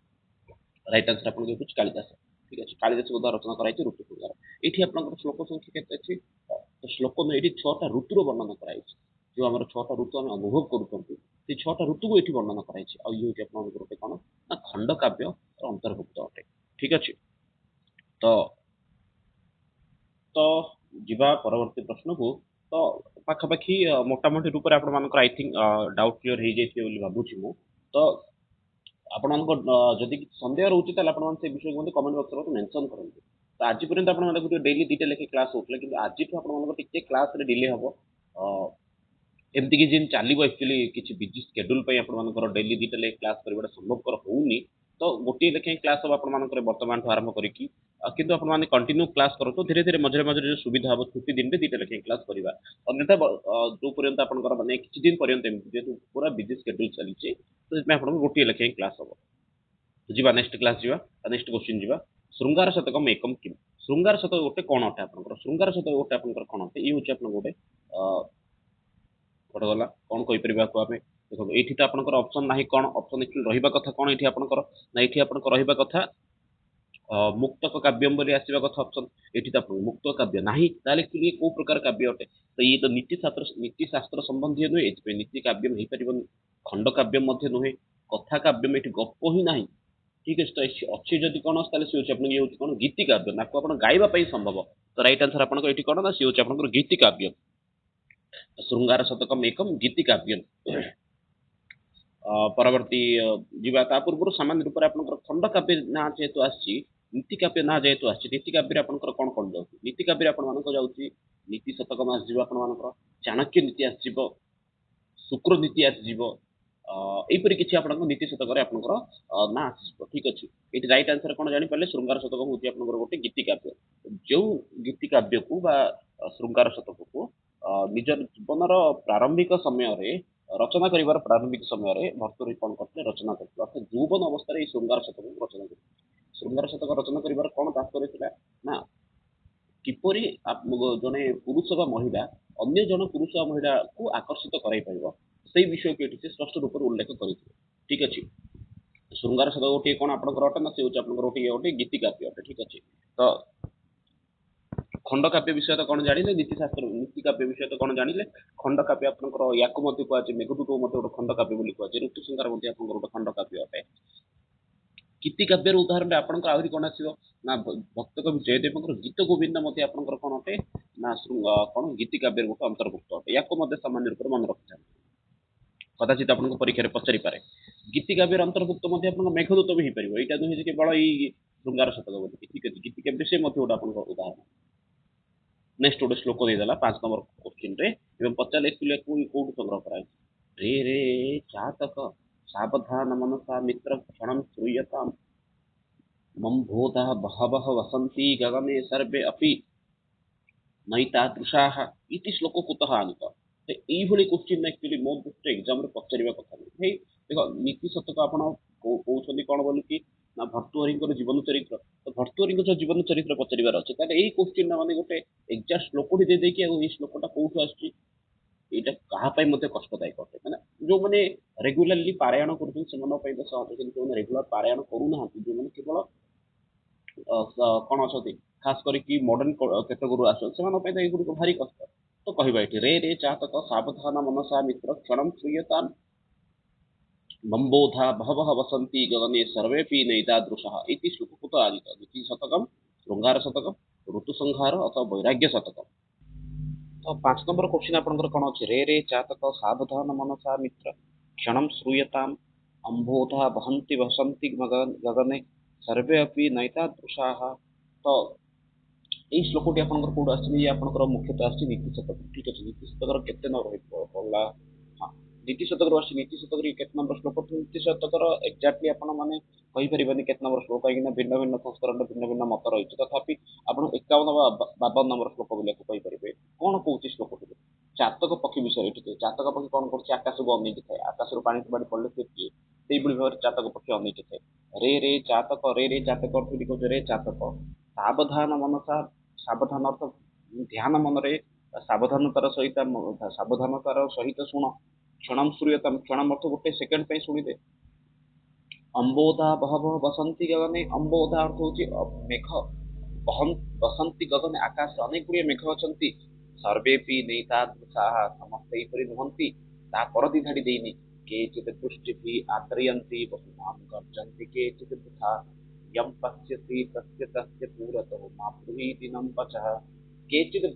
ରାଇଟ୍ ଆନ୍ସର ଆପଣଙ୍କ ହେଉଛି କାଳିଦାସ। ଠିକ୍ ଅଛି, କାଳିଦାସଙ୍କ ଦ୍ୱାରା ରଚନା କରାଯାଇଛି ଋତୁ ସଂହାର। ଏଇଠି ଆପଣଙ୍କର ଶ୍ଲୋକ ସଂଖ୍ୟା କେତେ ଅଛି? ଶ୍ଲୋକ ନୁହେଁ, ଏଠି 6ଟା ଋତୁର ବର୍ଣ୍ଣନା କରାଯାଇଛି। ଯୋଉ ଆମର 6ଟା ଋତୁ ଆମେ ଅନୁଭବ କରୁଛନ୍ତି ସେଇ 6ଟା ଋତୁକୁ ଏଠି ବର୍ଣ୍ଣନା କରାଯାଇଛି। ଆଉ ଇଏ ହେଉଛି ଆପଣଙ୍କର ଗୋଟେ କ'ଣ ନା ଖଣ୍ଡକାବ୍ୟ ଅନ୍ତର୍ଭୁକ୍ତ ଅଟେ। ଠିକ୍ ଅଛି, ତ ତ ଯିବା ପରବର୍ତ୍ତୀ ପ୍ରଶ୍ନକୁ। ତ ପାଖାପାଖି ମୋଟାମୋଟି ରୂପରେ ଆପଣମାନଙ୍କର ଆଇ ଥିଙ୍କ ଡାଉଟ୍ କ୍ଲିୟର ହେଇଯାଇଥିବ ବୋଲି ଭାବୁଛି ମୁଁ। ତ ଆପଣମାନଙ୍କ ଯଦି କିଛି ସନ୍ଦେହ ରହୁଛି ତାହେଲେ ଆପଣମାନେ ସେ ବିଷୟକୁ ମଧ୍ୟ କମେଣ୍ଟ ବକ୍ସରେ ମେନସନ୍ କରନ୍ତୁ। ତ ଆଜି ପର୍ଯ୍ୟନ୍ତ ଆପଣମାନେ ଦେଖୁଥିବେ ଡେଲି 2ଟା ଲେଖେ କ୍ଲାସ୍ ହଉଥିଲା, କିନ୍ତୁ ଆଜିଠୁ ଆପଣମାନଙ୍କର ଟିକେ କ୍ଲାସ୍ରେ ଡିଲେ ହେବ। ଏମିତିକି ଯେମିତି ଚାଲିବ ଆକ୍ଚୁଆଲି କିଛି ବିଜି ସ୍କେଡ୍ୟୁଲ୍ ପାଇଁ ଆପଣମାନଙ୍କର ଡେଲି 2ଟା ଲେଖେ କ୍ଲାସ୍ କରିବାଟା ସମ୍ଭବପର ହେଉନି। ତ ଗୋଟିଏ ଲେଖାଏଁ କ୍ଲାସ୍ ହେବ ଆପଣମାନଙ୍କର ବର୍ତ୍ତମାନଠୁ ଆରମ୍ଭ କରିକି। କିନ୍ତୁ ଆପଣମାନେ କଣ୍ଟିନ୍ୟୁ କ୍ଲାସ୍ କରନ୍ତୁ। ଧୀରେ ଧୀରେ ମଝିରେ ମଝିରେ ଯେଉଁ ସୁବିଧା ହେବ ଛୁଟି ଦିନରେ 2ଟା ଲେଖାଏଁ କ୍ଲାସ୍ କରିବା। ଅନ୍ୟଥା ଯେଉଁ ପର୍ଯ୍ୟନ୍ତ ଆପଣଙ୍କର ମାନେ କିଛି ଦିନ ପର୍ଯ୍ୟନ୍ତ ଏମିତି ଯେହେତୁ ପୁରା ବିଜି ସ୍କେଡ୍ୟୁଲ୍ ଚାଲିଛି, ତ ସେଥିପାଇଁ ଆପଣଙ୍କୁ ଗୋଟିଏ ଲେଖାଏଁ କ୍ଲାସ୍ ହେବ। ଯିବା ନେକ୍ସଟ କ୍ଲାସ୍ ଯିବା, ନେକ୍ସଟ କ୍ୱେଶ୍ଚିନ୍ ଯିବା। ଶୃଙ୍ଗାର ଶତକମ୍ ଏକମ୍ କିମ୍। ଶୃଙ୍ଗାର ଶତକ ଗୋଟେ କ'ଣ ଅଟେ ଆପଣଙ୍କର? ଶୃଙ୍ଗାର ଶତକ ଗୋଟେ ଆପଣଙ୍କର କ'ଣ ଅଟେ? ଇଏ ହେଉଛି ଆପଣଙ୍କ ଗୋଟେ ଗୋଟେ ଗଲା କ'ଣ କହିପାରିବା ଆକୁ ଆମେ? ଦେଖନ୍ତୁ ଏଇଠି ତ ଆପଣଙ୍କର ଅପସନ୍ ନାହିଁ। କ'ଣ ଅପସନ୍ ଏକ୍ଚୁଆଲି ରହିବା କଥା କ'ଣ ଏଇଠି ଆପଣଙ୍କର? ନା ଏଇଠି ଆପଣଙ୍କର ରହିବା କଥା ମୁକ୍ତକ କାବ୍ୟମ୍ ବୋଲି ଆସିବା କଥା ଅପସନ୍। ଏଠି ତ ଆପଣଙ୍କ ମୁକ୍ତ କାବ୍ୟ ନାହିଁ, ତାହେଲେ ଇଏ କୋଉ ପ୍ରକାର କାବ୍ୟ ଅଟେ? ତ ଇଏ ତ ନୀତି ଶାସ୍ତ୍ର ସମ୍ବନ୍ଧୀୟ ନୁହେଁ, ଏଥିପାଇଁ ନୀତି କାବ୍ୟମ୍ ହେଇପାରିବନି। ଖଣ୍ଡ କାବ୍ୟ ମଧ୍ୟ ନୁହେଁ, କଥା କାବ୍ୟମ୍, ଏଠି ଗପ ହିଁ ନାହିଁ। ଠିକ୍ ଅଛି, ତ ଅଛି ଯଦି କ'ଣ ତାହେଲେ ସେ ହେଉଛି ଆପଣଙ୍କ ଇଏ ହେଉଛି କ'ଣ ଗୀତି କାବ୍ୟ, ନାକୁ ଆପଣ ଗାଇବା ପାଇଁ ସମ୍ଭବ। ତ ରାଇଟ୍ ଆନ୍ସର ଆପଣଙ୍କ ଏଠି କ'ଣ ନା ସେ ହେଉଛି ଆପଣଙ୍କର ଗୀତି କାବ୍ୟ। ଶୃଙ୍ଗାର ଶତକମ୍ ଏକମ୍ ଗୀତି କାବ୍ୟମ୍। ପରବର୍ତ୍ତୀ ଯିବା। ତା ପୂର୍ବରୁ ସାମାନ୍ୟ ରୂପରେ ଆପଣଙ୍କର ଖଣ୍ଡକାବ୍ୟ ନାଁ ଯେହେତୁ ଆସିଛି, ନୀତି କାବ୍ୟ ନାଁ ଯେହେତୁ ଆସିଛି, ନୀତି କାବ୍ୟରେ ଆପଣଙ୍କର କ'ଣ କ'ଣ ଯାଉଛି? ନୀତି କାବ୍ୟରେ ଆପଣମାନଙ୍କ ଯାଉଛି ନୀତି ଶତକମ୍ ଆସିଯିବ ଆପଣମାନଙ୍କର, ଚାଣକ୍ୟ ନୀତି ଆସିଯିବ, ଶୁକ୍ର ନୀତି ଆସିଯିବ, ଏଇପରି କିଛି ଆପଣଙ୍କ ନୀତି ଶତକରେ ଆପଣଙ୍କର ନାଁ ଆସିଯିବ। ଠିକ ଅଛି, ଏଠି ରାଇଟ୍ ଆନ୍ସର କ'ଣ ଜାଣିପାରିଲେ? ଶୃଙ୍ଗାର ଶତକ ହେଉଛି ଆପଣଙ୍କର ଗୋଟେ ଗୀତିକାବ୍ୟ। ଯେଉଁ ଗୀତିକାବ୍ୟକୁ ବା ଶୃଙ୍ଗାର ଶତକକୁ ନିଜର ଜୀବନର ପ୍ରାରମ୍ଭିକ ସମୟରେ ରଚନା କରିବାର ପ୍ରାରମ୍ଭିକ ସମୟରେ ଭର୍ତ୍ତୃହରି କ'ଣ କରିଥିଲେ? ରଚନା କରିଥିଲେ। ଅର୍ଥାତ୍ ଯୌବନ ଅବସ୍ଥାରେ ଏଇ ଶୃଙ୍ଗାର ଶତକକୁ ରଚନା କରିଥିଲେ। ଶୃଙ୍ଗାର ଶତକ ରଚନା କରିବାର କ'ଣ ତାତ୍ପର୍ୟ ଥିଲା ନା, କିପରି ଜଣେ ପୁରୁଷ ବା ମହିଳା ଅନ୍ୟ ଜଣେ ପୁରୁଷ ବା ମହିଳାକୁ ଆକର୍ଷିତ କରାଇ ପାରିବ, ସେଇ ବିଷୟକୁ ଏଠି ସେ ସ୍ପଷ୍ଟ ରୂପରେ ଉଲ୍ଲେଖ କରିଥିଲେ। ଠିକ ଅଛି, ଶୃଙ୍ଗାର ଶତକ ଗୋଟିଏ କ'ଣ ଆପଣଙ୍କର ଅଟେ ନା, ସେ ହେଉଛି ଆପଣଙ୍କର ଗୋଟେ ଗୀତିକାବ୍ୟ ଅଟେ। ଠିକ ଅଛି, ତ ଖଣ୍ଡକାବ୍ୟ ବିଷୟ ତ କ'ଣ ଜାଣିଲେ? ନୀତିଶାସ୍ତ୍ର ନୀତିକାବ୍ୟ ବିଷୟ ତ କ'ଣ ଜାଣିଲେ? ଖଣ୍ଡକାବ୍ୟ ଆପଣଙ୍କର ୟାକୁ ମଧ୍ୟ କୁହାଯାଏ, ମେଘଦୂତକୁ ମଧ୍ୟ ଗୋଟେ ଖଣ୍ଡକାବ୍ୟ ବୋଲି କୁହାଯାଏ, ଋତୁସଂହାର ମଧ୍ୟ ଆପଣଙ୍କର ଗୋଟେ ଖଣ୍ଡକାବ୍ୟ ଅଟେ। ଗୀତିକାବ୍ୟର ଉଦାହରଣରେ ଆପଣଙ୍କର ଆହୁରି କ'ଣ ଆସିବ ନା, ଭକ୍ତ କବି ଜୟଦେବଙ୍କର ଗୀତ ଗୋବିନ୍ଦ ମଧ୍ୟ ଆପଣଙ୍କର କ'ଣ ଅଟେ ନା, କ'ଣ ଗୀତିକାବ୍ୟର ଗୋଟେ ଅନ୍ତର୍ଭୁକ୍ତ ଅଟେ। ୟାକୁ ମଧ୍ୟ ସାମାନ୍ୟ ରୂପରେ ମନେ ରଖିଥାନ୍ତି, କଦାଚିତ ଆପଣଙ୍କ ପରୀକ୍ଷାରେ ପଚାରିପାରେ। ଗୀତିକାବ୍ୟର ଅନ୍ତର୍ଭୁକ୍ତ ମଧ୍ୟ ଆପଣଙ୍କ ମେଘଦୂତ ବି ହେଇପାରିବ। ଏଇଟା ନୁହେଁ ଯେ କେବଳ ଏଇ ଶୃଙ୍ଗାର ଶତକ ବୋଲି। ଠିକ ଅଛି, ଗୀତିକାବ୍ୟ ସେ ମଧ୍ୟ ଗୋଟେ ଆପଣଙ୍କ ଉଦାହରଣ। ନେକ୍ସଟ ଗୋଟେ ଶ୍ଲୋକ ଦେଇଦେଲା 5 ନମ୍ବର କୋଶ୍ଚିନ୍ରେ ଏବଂ ପଚାରିଲେ କୋଉଠୁ ସଂଗ୍ରହ କରାଯାଇଛି? ରେ ରେ ଚାତକ ସାବଧାନ ମନସା ମିତ୍ର କ୍ଷଣଂ ଶ୍ରୂୟତାମ୍ ମମ୍ଭୋଧା ବହବହ वसन्ति गगने सर्वे अपि ନୈତାଦୃଶାଃ ଇତି ଶ୍ଲୋକ କୁତଃ ଆନିତ। ଏଇଭଳି କୋଶ୍ଚିନ୍ ଆକ୍ଚୁଆଲି ମୋ ଦୃଷ୍ଟିରେ ଏକ୍ଜାମରେ ପଚାରିବା କଥା ନୁହେଁ। ଭାଇ ଦେଖ, ନୀତି ଶତକ ଆପଣ କହୁଛନ୍ତି କ'ଣ ବୋଲିକି ନା, ଭର୍ତ୍ତୃହରିଙ୍କର ଜୀବନ ଚରିତ୍ର। ତ ଭର୍ତ୍ତୃହରିଙ୍କ ଯୋଉ ଜୀବନ ଚରିତ୍ର ପଚାରିବାର ଅଛି, ତାହେଲେ ଏଇ କୋଶ୍ଚିନ୍ଟା ମାନେ ଗୋଟେ ଏକ୍ଜାକ୍ଟ ଶ୍ଲୋକଟି ଦେଇଦେଇକି ଆଉ ଏଇ ଶ୍ଲୋକଟା କୋଉଠୁ ଆସୁଛି, ଏଇଟା କାହା ପାଇଁ ମଧ୍ୟ କଷ୍ଟଦାୟକ ଅଟେ। ମାନେ ଯୋଉମାନେ ରେଗୁଲାରଲି ପାରାୟଣ କରୁଛନ୍ତି ସେମାନଙ୍କ ପାଇଁ ତ ସହଜ, କିନ୍ତୁ ଯୋଉମାନେ ରେଗୁଲାର ପାରାୟଣ କରୁନାହାନ୍ତି, ଯୋଉମାନେ କେବଳ କ'ଣ ଅଛନ୍ତି, ଖାସ କରିକି ମଡର୍ଣ୍ଣ କେତେଗୁରୁ ଆସନ୍ତି, ସେମାନଙ୍କ ପାଇଁ ତ ଏଗୁଡିକ ଭାରି କଷ୍ଟ। ତ କହିବା ଏଠି ରେ ରେ ଚାତକ ସାବଧାନ ମନସା ମିତ୍ର କ୍ଷଣଂ ଶ୍ରୂୟତାମ୍ ବମ୍ବୋଧା ବହବହ वसन्ति गगने सर्वेपि नैतादृशः इति श्लोककृत आदित। द्वितीय शतकम, ଶୃଙ୍ଗାର ଶତକମ୍, ଋତୁସଂହାର ଅଥବା ବୈରାଗ୍ୟ ଶତକମ୍। ତ 5 ନମ୍ବର କୋଶ୍ଚିନ୍ ଆପଣଙ୍କର କ'ଣ ଅଛି? ରେ ରେ ଚାତକ ସାବଧାନ ମନସା ମିତ୍ର କ୍ଷଣଂ ଶ୍ରୂୟତାମ୍ ଅମ୍ଭୋଧା ବହନ୍ତି ବସନ୍ତି ଗଗନେ ସର୍ବେ ଅପି ନୈତାଦୃଶାଃ। ତ ଏଇ ଶ୍ଲୋକଟି ଆପଣଙ୍କର କୋଉଠୁ ଆସିଛି? ଇଏ ଆପଣଙ୍କର ମୁଖ୍ୟତଃ ଆସିଛି ନୀତି ଶତକ। ଠିକ ଅଛି, ନୀତି ଶତକର କେତେ ନମ୍ବର ପଡିଲା? ହଁ, ନୀତି ଶତକରୁ ଆସିଛି। ନୀତି ଶତକରେ କେତେ ନମ୍ବର ଶ୍ଲୋକ? ନୀତି ଶତକର ଏକ୍ଜାକ୍ଟଲି ଆପଣ ମାନେ କହିପାରିବେନି କେତେ ନମ୍ବର ଶ୍ଲୋକ, କାହିଁକିନା ଭିନ୍ନ ଭିନ୍ନ ସଂସ୍କରଣରେ ଭିନ୍ନ ଭିନ୍ନ ମତ ରହିଛି। ତଥାପି ଆପଣ 51 ବା 52 ନମ୍ବର ଶ୍ଲୋକ ବୋଲି କହିପାରିବେ। କ'ଣ କହୁଛି ଶ୍ଲୋକଟିରେ? ଚାତକ ପକ୍ଷୀ ବିଷୟରେ ଏଠି। ଚାତକ ପକ୍ଷୀ କ'ଣ କରୁଛି? ଆକାଶକୁ ଅନେଇକି ଥାଏ। ଆକାଶରୁ ପାଣି ପଡ଼ିଲେ ସେ କିଏ? ସେଇଭଳି ଭାବରେ ଚାତକ ପକ୍ଷୀ ଅନେଇକି ଥାଏ। ରେ ରେ ଚାତକ, ରେ ରେ ଚାତକ ଅର୍ଥ କହୁଛି ରେ ଚାତକ ସାବଧାନ ମନସା। ସାବଧାନ ଅର୍ଥ ଧ୍ୟାନ ମନରେ ସାବଧାନତାର ସହିତ ଶୁଣ। କ୍ଷଣଂ ଶ୍ରୂୟତାମ୍, କ୍ଷଣମ୍ ଅର୍ଥ ଗୋଟେ ସେକେଣ୍ଡ ପାଇଁ ଶୁଣିଦେ। ଅମ୍ବୋଧା ବହବହ ବସନ୍ତି ଗଗନେ, ଅମ୍ବୋଧା ଅର୍ଥ ହଉଛି ମେଘ। ବସନ୍ତି ଗଗନେ, ଆକାଶରେ ଅନେକ ଗୁଡ଼ିଏ ମେଘ ଅଛନ୍ତି। ସର୍ବେପି ନୈତାଦୃଶାଃ, ସମସ୍ତେ ଏହିପରି ନୁହନ୍ତି। ତା ପର ଦି ଧାଡ଼ି ଦେଇନି, କେଚିତ୍ ବୃଷ୍ଟିଭିଃ ଆଦ୍ରୟନ୍ତି ବସୁଧାମ୍ ଗର୍ଜନ୍ତି କେଚିତ୍ ବୃଥା यं पश्यति तस्य तस्य पुरतः मा ब्रूहीति नं वचः। केचित्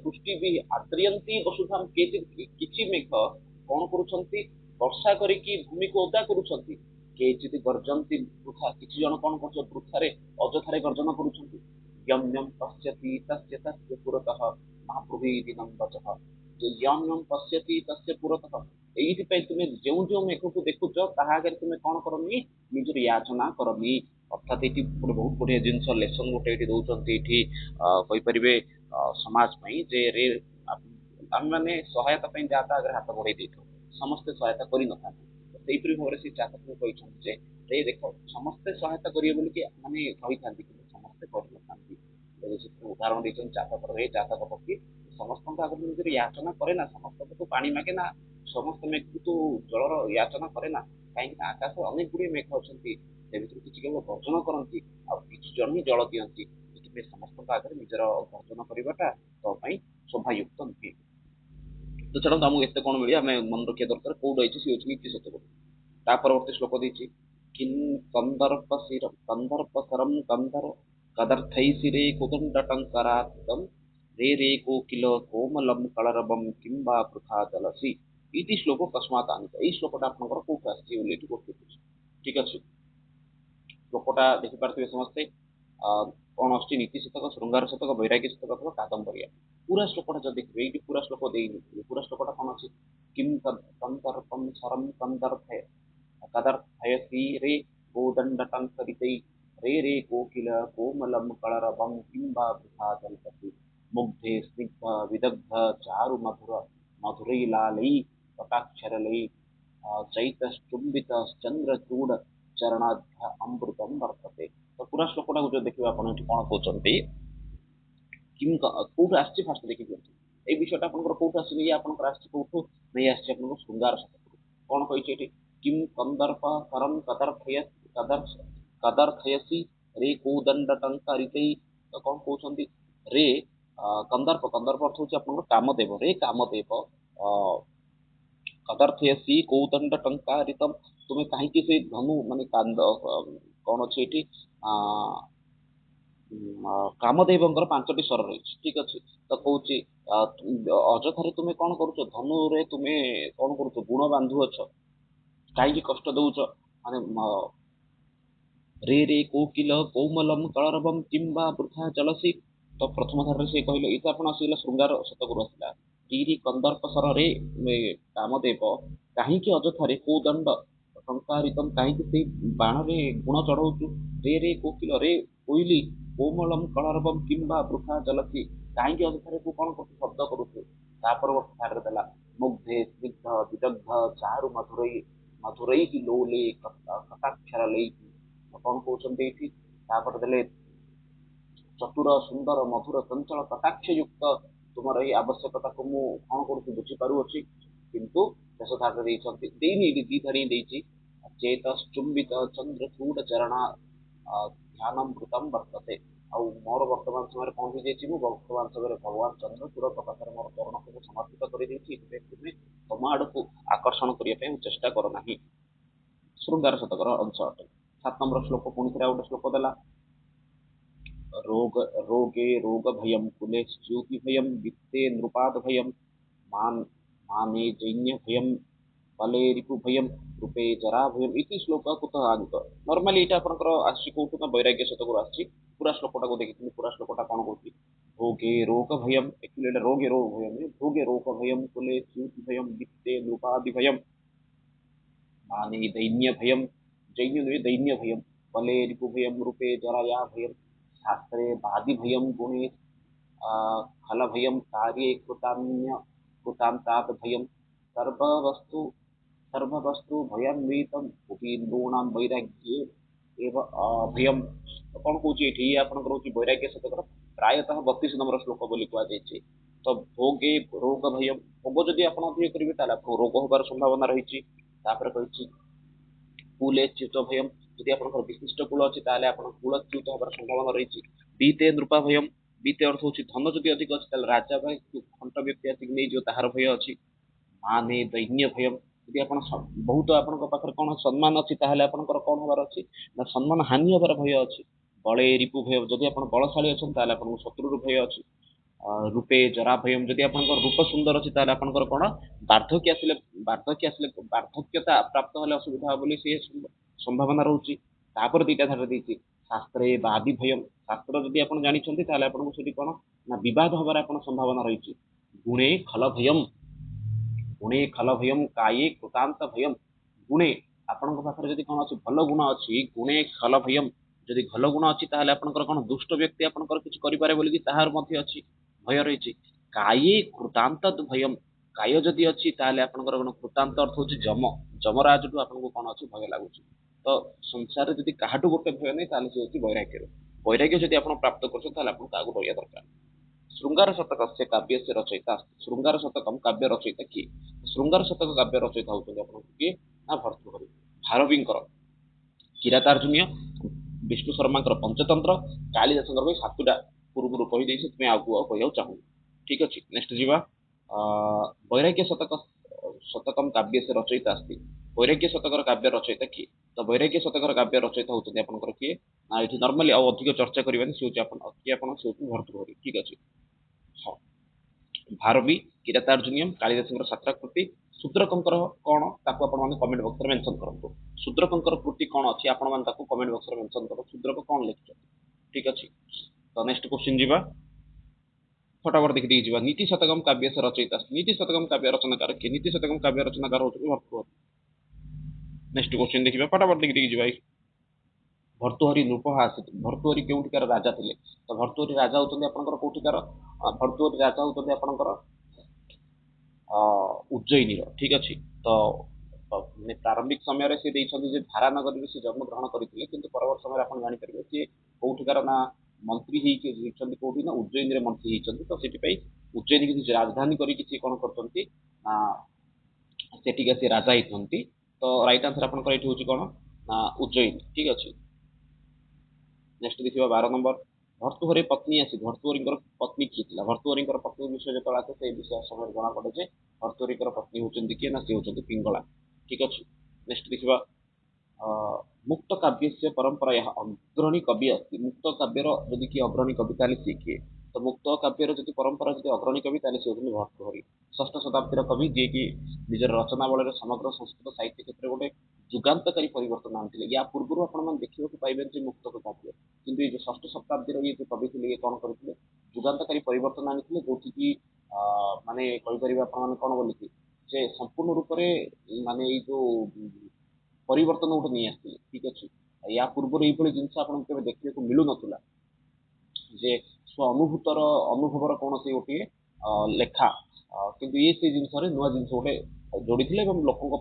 ବୃଷ୍ଟିଭିଃ ଆଦ୍ରୟନ୍ତି ବସୁଧାମ୍, କିଛି ମେଘ କ'ଣ କରୁଛନ୍ତି? ବର୍ଷା କରିକି ଭୂମିକୁ ଓଦା କରୁଛନ୍ତି। କେଚିତ୍ ଗର୍ଜନ୍ତି ବୃଥା, କିଛି ଜଣ କ'ଣ କରୁଛନ୍ତି? ବୃଥାରେ ଅଯଥାରେ ଗର୍ଜନ କରୁଛନ୍ତି। ୟଂ ୟଂ ପଶ୍ୟତି ତସ୍ୟ ତସ୍ୟ ପୁରତଃ ମା ବ୍ରୂହୀତି नं ବଚଃ। ୟଂ ୟଂ ପଶ୍ୟତି ତସ୍ୟ ପୁରତଃ, ଏଇଥିପାଇଁ ତୁମେ ଯେଉଁ ଯେଉଁ ମେଘକୁ ଦେଖୁଛ ତାହା ଆଗରେ ତୁମେ କ'ଣ କରନି? ନିଜର ୟାଚନା କରନି। ଅର୍ଥାତ୍ ଏଠି ଗୋଟେ ବହୁତ ବଢିଆ ଜିନିଷ ଲେସନ ଗୋଟେ ଏଠି ଦଉଛନ୍ତି। ଏଠି କହିପାରିବେ ସମାଜ ପାଇଁ ଯେ ରେ ଆମେ ମାନେ ସହାୟତା ପାଇଁ ଯାହା ତା ଆଗରେ ହାତ ବଢେଇ ଦେଇଥାଉ, ସମସ୍ତେ ସହାୟତା କରିନଥାନ୍ତି। ସେଇପରି ଭାବରେ ସେ ଚାତକଙ୍କୁ କହିଛନ୍ତି ଯେ ରେ ଦେଖ, ସମସ୍ତେ ସହାୟତା କରିବେ ବୋଲିକି ମାନେ ରହିଥାନ୍ତି, କିନ୍ତୁ ସମସ୍ତେ କରିନଥାନ୍ତି। ଉଦାହରଣ ଦେଇଛନ୍ତି ଚାତକର। ରେ ଚାତକ ପକ୍ଷୀ ସମସ୍ତଙ୍କ ଆଗରେ ନିଜର ୟାଚନା କରେ ନା, ସମସ୍ତଙ୍କୁ ପାଣି ମାଗେ ନା, ସମସ୍ତ ମେଘକୁ ଜଳର ୟାଚନା କରେ ନା। କାହିଁକି ନା ଆକାଶରେ ଅନେକ ଗୁଡ଼ିଏ ମେଘ ଅଛନ୍ତି, ସେ ଭିତରୁ କିଛି କେବଳ ଗର୍ଜନ କରନ୍ତି ଆଉ କିଛି ଜଣ ହିଁ ଜଳ ଦିଅନ୍ତି। ସେଥିପାଇଁ ସମସ୍ତଙ୍କ ଆଗରେ ନିଜର ଗର୍ଜନ କରିବାଟା ତୋ ପାଇଁ ଶୋଭାୟୁକ୍ତ ନୁହେଁ। ତ ଛାଡ଼ନ୍ତୁ, ଆମକୁ ଏତେ କ'ଣ ମିଳିବ, ଆମେ ମନେ ରଖିବା ଦରକାର କୋଉଠି ରହିଛି, ସେ ହେଉଛି ନୀତି ଶତକ। ତା ପରବର୍ତ୍ତୀ ଶ୍ଲୋକ ଦେଇଛି କିଂ କନ୍ଦର୍ପସରಂ କନ୍ଧର କଦರ್ಥୈସିରେ କୁଦଣ୍ଡଟଙ୍କରାତ୍କମ୍ ରେ ରେ କୋକିଲ କୋମଲಂ କଳରବಂ କିମ୍ବା ପୃଥା ଜଲସି ଇତି ଶ୍ଲୋକ କସ୍ମାତ୍ ଆନିତ। ଏଇ ଶ୍ଲୋକଟା ଆପଣଙ୍କର କୋଉଠୁ ଆସିଛି ବୋଲି ଏଠି କୋଶ୍ଚିନ୍। ଠିକ ଅଛି, ଶ୍ଲୋକଟା ଦେଖିପାରୁଥିବେ ସମସ୍ତେ। କଣ ଆସୁଛି ନୀତି ଶତକ, ଶୃଙ୍ଗାର ଶତକ, ବୈରାଗ୍ୟ ଶତକ ଅଥବା କାଦମ୍ବରିଆ। ପୁରା ଶ୍ଲୋକଟା ଯଦି ଦେଖିବେ, ଏଇଠି ପୁରା ଶ୍ଲୋକ ଦେଇନି, ପୁରା ଶ୍ଲୋକଟା କଣ ଅଛି? କିମ୍ ତନ୍ତର୍ପମ୍ ସରମ୍ କନ୍ଦର୍ପେ कदर्थयसि रे कोदण्डटङ्करितै रे रे कोकिल कोमलं कलरवं किं वा वृथा जल्पसि मुग्धे स्निग्ध विदग्ध चारु मधुर मधुरैलालै कटाक्षरलै चैतश्चुम्बितश्चन्द्रचूड चरणाध्य अमृतं वर्तते। तो पूरा श्लोकटाକୁ ଯଦି ଦେଖିବେ ଆପଣ ଏଠି କଣ କହୁଛନ୍ତି, କିମ୍ କୋଉଠୁ ଆସିଛି ଫାଷ୍ଟ ଦେଖି ଦିଅନ୍ତୁ। ଏଇ ବିଷୟଟା ଆପଣଙ୍କର କୋଉଠୁ ଆସିଛି? ଇଏ ଆପଣଙ୍କର ଆସିଛି କୋଉଠୁ? ନେଇ ଆସିଛି ଆପଣଙ୍କ ଶୃଙ୍ଗାର ଶତକରୁ। କଣ କହିଛି ଏଠି? କିମ୍ କନ୍ଦର୍ପ କରମ୍ କଦର୍ଥୟସି ରେ କୋଦଣ୍ଡ ଟଙ୍କାରିତୈ। ତ କଣ କହୁଛନ୍ତି? ରେ କନ୍ଦର୍ପ, କନ୍ଦର୍ପ ଅର୍ଥ ହଉଛି ଆପଣଙ୍କର କାମଦେବ। ରେ କାମଦେବ କଦର୍ଥୟସି କୌଦଣ୍ଡ ଟଙ୍କାରିତମ୍। ତୁମେ କାହିଁକି ସେ ଧନୁ ମାନେ କଣ ଅଛି ଏଠି? କାମଦେବଙ୍କର ପାଞ୍ଚଟି ସ୍ୱର ରହିଛି, ଠିକ ଅଛି। ତ କହୁଛି ଅଯଥାରେ ତୁମେ କଣ କରୁଛ? ଧନୁରେ ତୁମେ କଣ କରୁଛ? ଗୁଣ ବାନ୍ଧୁଅଛ, କାହିଁକି କଷ୍ଟ ଦଉଛ? ମାନେ ରେ ରେ କୋକିଲ କୌମଲମ କଳରବମ୍ କିମ୍ବା ବୃଥା ଜଳସି। ତ ପ୍ରଥମ ଧାରରେ ସେ କହିଲେ, ଏଇଟା ଆପଣ ଆସିଲା ଶୃଙ୍ଗାର ଶତକରୁ ଆସିଲା। ରିରି କନ୍ଦର୍ପ ସ୍ୱରରେ କାମଦେବ କାହିଁକି ଅଯଥାରେ କୋଦଣ୍ଡ ଟଙ୍କାରିତମ୍, କାହିଁକି ସେଇ ବାଣରେ ଗୁଣ ଚଢଉଛୁ? ରେ ରେ କୋକିଲ, ରେ କୋଇଲି, କୋମଳମ କଳରବମ୍ କିମ୍ବା ବୃଥା ଜଲସି, କାହିଁକି ଅଯଥାରେ ତୁ କଣ କରୁଛୁ? ଶବ୍ଦ କରୁଛୁ। ତାପରେ ଗୋଟେ ଧାରରେ ଦେଲା ମୁଗ୍ଧେ ସ୍ନିଗ୍ଧ ବିଦଗ୍ଧ ଚାରୁ ମଧୁରୈ ମଧୁରୈ ଲୋଲେ କଟାକ୍ଷର ଲେଇ। କଣ କହୁଛନ୍ତି ଏଇଠି? ତାପରେ ଦେଲେ ଚତୁର ସୁନ୍ଦର ମଧୁର ଚଞ୍ଚଳ କଟାକ୍ଷ ଯୁକ୍ତ ତୁମର ଏଇ ଆବଶ୍ୟକତାକୁ ମୁଁ କଣ କରୁଛି? ବୁଝିପାରୁଅଛି। କିନ୍ତୁ ଶେଷ ଧାରରେ ଦେଇଛନ୍ତି, ଦେଇନି, ଏଇଠି ଦି ଧାରି ଦେଇଛି। ଚେତଶ୍ଚୁମ୍ବିତ ଚନ୍ଦ୍ରଚୂଡ ଚରଣ ଧ୍ୟାନମୃତମ ବର୍ତ୍ତତେ। ଆଉ ମୋର ବର୍ତ୍ତମାନ ସମୟରେ କଣ ହେଇଯାଇଛି? ମୁଁ ବର୍ତ୍ତମାନ ସମୟରେ ଭଗବାନ ଚନ୍ଦ୍ରଚୂଡଙ୍କ ପାଖରେ ମୋର ଚରଣକୁ ସମର୍ପିତ କରିଦେଇଛି। ଏଥିପାଇଁ ତୁମେ ତମ ଆଡକୁ ଆକର୍ଷଣ କରିବା ପାଇଁ ଚେଷ୍ଟା କର ନାହିଁ। ଶୃଙ୍ଗାର ଶତକର ଅଂଶ ଅଟେ। 7 ନମ୍ବର ଶ୍ଲୋକ ପୁଣି ଥରେ ଆଉ ଗୋଟେ ଶ୍ଲୋକ ଦେଲା। रोग रोगे रोग भयं कुले स्यूति भयं वित्ते नृपाद भयं मान माने जैन्य भयं बले रिपु भयं रूपे जरा भयं इति श्लोक कुतः आगत। नॉर्मली एटा आपनकर आसी कोठु ना वैराग्य शतकରୁ ଆସିଛି। पूरा श्लोकटाକୁ ଦେଖିଥିଲି। पूरा श्लोकटा कौन कହୁଛି? भोगे रोग भयं, एक्चुअली एटा रोगे रोग भयं, भोगे रोग भयं कुले स्यूति भयं वित्ते नृपादि भयं माने दैन्य भयं, जैन्य नुहे दैन्य भयं, बले रिपु भयं रूपे जराया भयं शास्त्रे वादि भयं गुणे फल भयं कार्ये कृतान्य कृतांतात भयं सर्ववस्तु सर्ववस्तु भयान्वितं भूपीन्द्रूणां वैराग्ये एव अभयं। कौन कौच ये आपंकर हूँ वैराग्य शतकर प्रायतः 32 नंबर श्लोक बोली कहुई। तो भोगे रोग भयं, भोग जदि आप अधिक करेंगे रोग हबार संभावना रही। कुलेच्युत भयं, यदि आप विशिष्ट कूल अच्छी कूलच्युत हबार संभावना रही। बीते नृपा भयं, बीते अर्थ हूँ धन जदि अधिक अच्छी राजा भाई खंट व्यक्ति आसिक नहीं तार भय अच्छी। माने दैन्य भयं, यदि आप बहुत आप कौन सम्मान अच्छी आपंकर कौन हबार अच्छी ना सम्मान हानि हबार भय अच्छी। बड़े रिपु भय, जदि आप बलशाली अच्छा शत्रु भय अच्छी। रूपे जरा भयं, जदि आप रूप सुंदर अच्छी आपंकर कौन बार्धक्य आसिले बार्धक्यता प्राप्त हेल्ले असुविधा बोली सी संभावना रोचे। तापर दुईटा धारा देती शास्त्रे वादि भयं, शास्त्र जदि आप जानते आपको कौन ना बद हबार आप संभावना रही। गुणे खल भयं, गुणे खल भयं काये कृतांत भयं, गुणे आपण पाखे जदि कौन अच्छी भल गुण अच्छी गुणे खल भयं, जदि भल गुण अच्छी आपंकर कौन दुष्ट व्यक्ति आपंकर किसी करें बोलिकी ताहार अच्छी भय रही। काये कृतांत भयं, काय जदि अच्छी आपंकर कौन कृतांत अर्थ हूँ जम, जमराज ठू आपको कौन अच्छी भय लगुच। तो संसार जदि क्या गोटे भय नहीं सी हूँ वैराग्य। वैराग्य जदि आप प्राप्त कर डरिया दरकार। श्रृंगार शतक से काव्य से रचयिता, श्रृंगार शतकम काव्य रचयिता किए? श्रृंगार शतक काव्य रचयिता होती किए ना भर्तृहरि। भारवींकर किरातार्जुनीय, विष्णु शर्मा पंचतंत्र, कालिदासंकर भाई 7टा पूर्व कहीदे आगे कह चाहूँ। ठीक अच्छे नेक्स्ट जीवा वैराग्य शतक शतकम काव्य से रचयिता अस्ति। वैराग्य शतकर काव्य रचयिता किए? तो वैराग्य शतकर काव्य रचयिता होती आपंकर किए ना ये नॉर्मली आउ अधिक चर्चा करें सी किए भर्तृहरि। ठीक अच्छे हाँ भारवी किरातार्जुनियम कालिदासंकर 7टा कृति। शूद्रकंकर कौन ताको आपण माने कमेंट बॉक्स रे मेंशन करंतु। शूद्रकंकर कृति कौन अच्छी आपण माने ताको कमेंट बॉक्स रे मेंशन करो। शूद्रक कौन लिखिछ? ठीक अच्छे। तो नेक्स्ट क्वेश्चन जीवा फटाफट देखी देखी जीवा नीति शतकम काव्य से रचयिता नीति शतकम काव्य रचनाकार किए नीति शतकम काव्य रचनाकार होते भर्तृहरि। नेक्स्ट क्वेश्चन देखिए फटाफट देखी देखी जीवा भर्तृहरि नृपहास भर्तृहरि केउठिकार राजा थे तो भर्तृहरि राजा होते आपंकर कौटिकार भर्तृहरि राजा होते आपंकर उज्जयिनी ठीक अच्छे। तो ମାନେ ପ୍ରାରମ୍ଭିକ ସମୟରେ ସେ ଦେଇଛନ୍ତି ଯେ ଧାରା ନଗରୀରେ ସେ ଜନ୍ମଗ୍ରହଣ କରିଥିଲେ କିନ୍ତୁ ପରବର୍ତ୍ତୀ ସମୟରେ ଆପଣ ଜାଣିପାରିବେ ସିଏ କୋଉଠିକାର ନା ମନ୍ତ୍ରୀ ହେଇଛନ୍ତି କୋଉଠି ନା ଉଜ୍ଜୟିନୀରେ ମନ୍ତ୍ରୀ ହେଇଛନ୍ତି ତ ସେଥିପାଇଁ ଉଜ୍ଜୟିନୀ କିଛି ରାଜଧାନୀ କରିକି ସେ କ'ଣ କରୁଛନ୍ତି ନା ସେଠିକା ସେ ରାଜା ହେଇଛନ୍ତି। ତ ରାଇଟ୍ ଆନ୍ସର ଆପଣଙ୍କର ଏଠି ହଉଛି କ'ଣ ନା ଉଜ୍ଜୟିନୀ ଠିକ ଅଛି। ନେକ୍ସଟ ଦେଖିବା 12 ନମ୍ବର ଭର୍ତ୍ତୃହରି ପତ୍ନୀ ଆସି ଭର୍ତ୍ତୃହରିଙ୍କର ପତ୍ନୀ କିଏ ଥିଲା ଭର୍ତ୍ତୃହରିଙ୍କର ପତ୍ନୀ ବିଷୟ ଯେତେବେଳେ ଆସେ ସେଇ ବିଷୟ ସମୟରେ ଜଣାପଡ଼େ ଯେ ଭର୍ତ୍ତୃହରିଙ୍କର ପତ୍ନୀ ହେଉଛନ୍ତି କିଏ ନା ସେ ହେଉଛନ୍ତି ପିଙ୍ଗଳା ଠିକ ଅଛି। ନେକ୍ସଟ ଦେଖିବା मुक्त काव्य से परंपरा यह अग्रणी कवि अस्ति मुक्त काव्यर यदि किए अग्रणी कवि ताले सी किए तो मुक्त काव्यर जदि परंपरा जदि अग्रणी कवि ताले से होउछन्ति भर्तृहरि षष्ठ शताब्दीर कवि जे कि निजर रचना बଳରେ समग्र संस्कृत साहित्य क्षेत्र गोटे जुगान्तकारी परिवर्तन आनिथिले या पूर्वरु आपण मान देखिବାକୁ पाइबेन जे मुक्त काव्य किंतु ये जो षष्ठ शताब्दीर ये जो कवि थिले ये कोन करथिले जुगान्तकारी परिवर्तन आनिथिले जोथि कि माने कहि परिबा आपण मान कोन बोलिथि जे संपूर्ण रूप रे माने ये जो परिवर्तन गोटे नहीं आसते ठीक अच्छे। या पूर्व ये जिनस आपको देखा मिलू ना जे स्व अनुभूतर अनुभवर कौन से गोटे लेखा किंतु ये से जिन नुआ जिन गोटे जोड़ी लोकों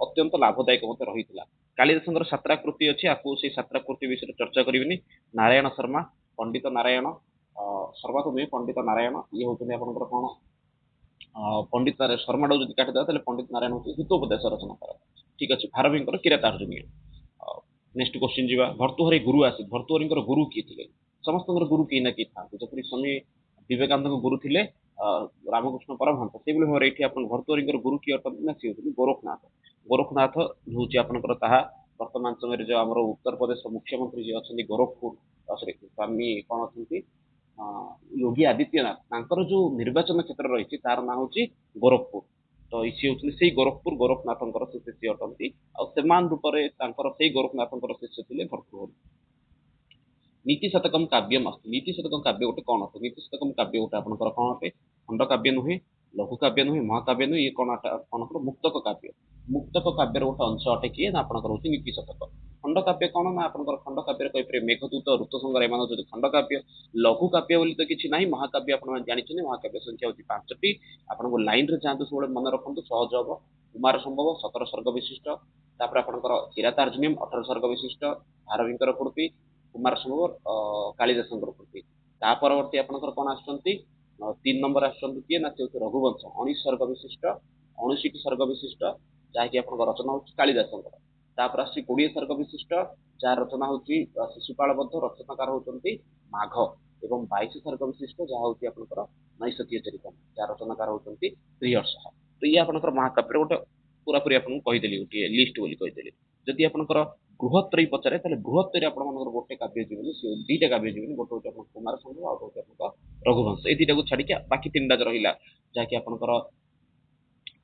अत्यंत लाभदायक मत रही है। कालिदास छात्राकृति अच्छी आपको से छात्राकृति विषय चर्चा करें नारायण शर्मा पंडित नारायण शर्मा तो नुहे पंडित नारायण ये होते कौन पंडित शर्मा जो काटिदा पंडित नारायण हूँ हितोपदेश रचना ठीक अच्छे। भारवींकर किरातार्जुनीय। नेक्स्ट क्वेश्चन जीवा भर्तृहरि गुरु आसी भर्तृहरि गुरु किए थे समस्त गुरु कहीं ना किए था जपरी स्वामी विवेकानंद गुरु थे रामकृष्ण परमहंस से भाव ये भर्तृहरि गुरु किए अटंती ना सी होती गोरखनाथ गोरखनाथ हूँ आपंकर वर्तमान समय जो आम उत्तर प्रदेश मुख्यमंत्री जी अच्छा गोरखपुर स्वामी कौन अच्छा योगी आदित्यनाथ जो निर्वाचन क्षेत्र रही तार ना हूँ गोरखपुर तो सी होती से गोरखपुर गोरखनाथ से शिष्य अटंती आमान रूप से गोरखनाथ शिष्य थे भर्तृहरि। नीति शतकम काव्यम अस्त नीति शतकम काव्य गोटे कौन अटे नीति शतकम काव्य गोटे आपंकर कौन अटे खंड काव्य नुहे लघु काव्य नुहे महाकाव्य नुहे ये कौन कौन मुक्तक काव्य मुक्तक काव्यर गोटे अंश अटे किए ना आपंकर हूँ नीति शतक। खंड काव्य कौन ना आपंकर खंड काव्य कहीपर मेघदूत ऋतुसंगर एम खंड काव्य लघु काव्य बोली तो किसी ना महाकाव्य आप जानते महाकाव्य संख्या होती 5टी आपको लाइन रे जातु सब मन रखु सहज हम कुमार संभव 17 सर्ग विशिष्ट आपंकर किरातार्जुनीयम 18 सर्ग विशिष्ट भारवींकर कृति कुमार संभव कालिदास कृति ता परवर्ती आपंकर कौन आसुच्चंती 3 नंबर आसुच्चंती किए ना से रघुवंश 19 सर्ग विशिष्ट 19 सर्ग विशिष्ट जहाँकि आप रचना हूँ कालिदास तापर आस 20 सर्ग विशिष्ट जहाँ रचना हूँ शिशुपालबद्ध रचनाकार होती माघ एवं 22 सर्ग विशिष्ट जहाँ हूँ आपंकर नैषधीय चरितम जहाँ रचनाकार होती प्रियर्ष। तो ये आपंकर महाकाव्य गोटे पूरा पूरी आपको कहीदेली गोटे लिस्ट बोली कहीदेली जदि आपंकर बृहत्तरी पचारे बृहत्तरी आप गोटे काव्य जीवन दुईटा काव्य जीवन गोटे हूँ कुमार संभव आ गोटे आपंकर रघुवंश ये दुईटा को छाड़ी बाकी 3टा जो रहा जहाँकि आपंकर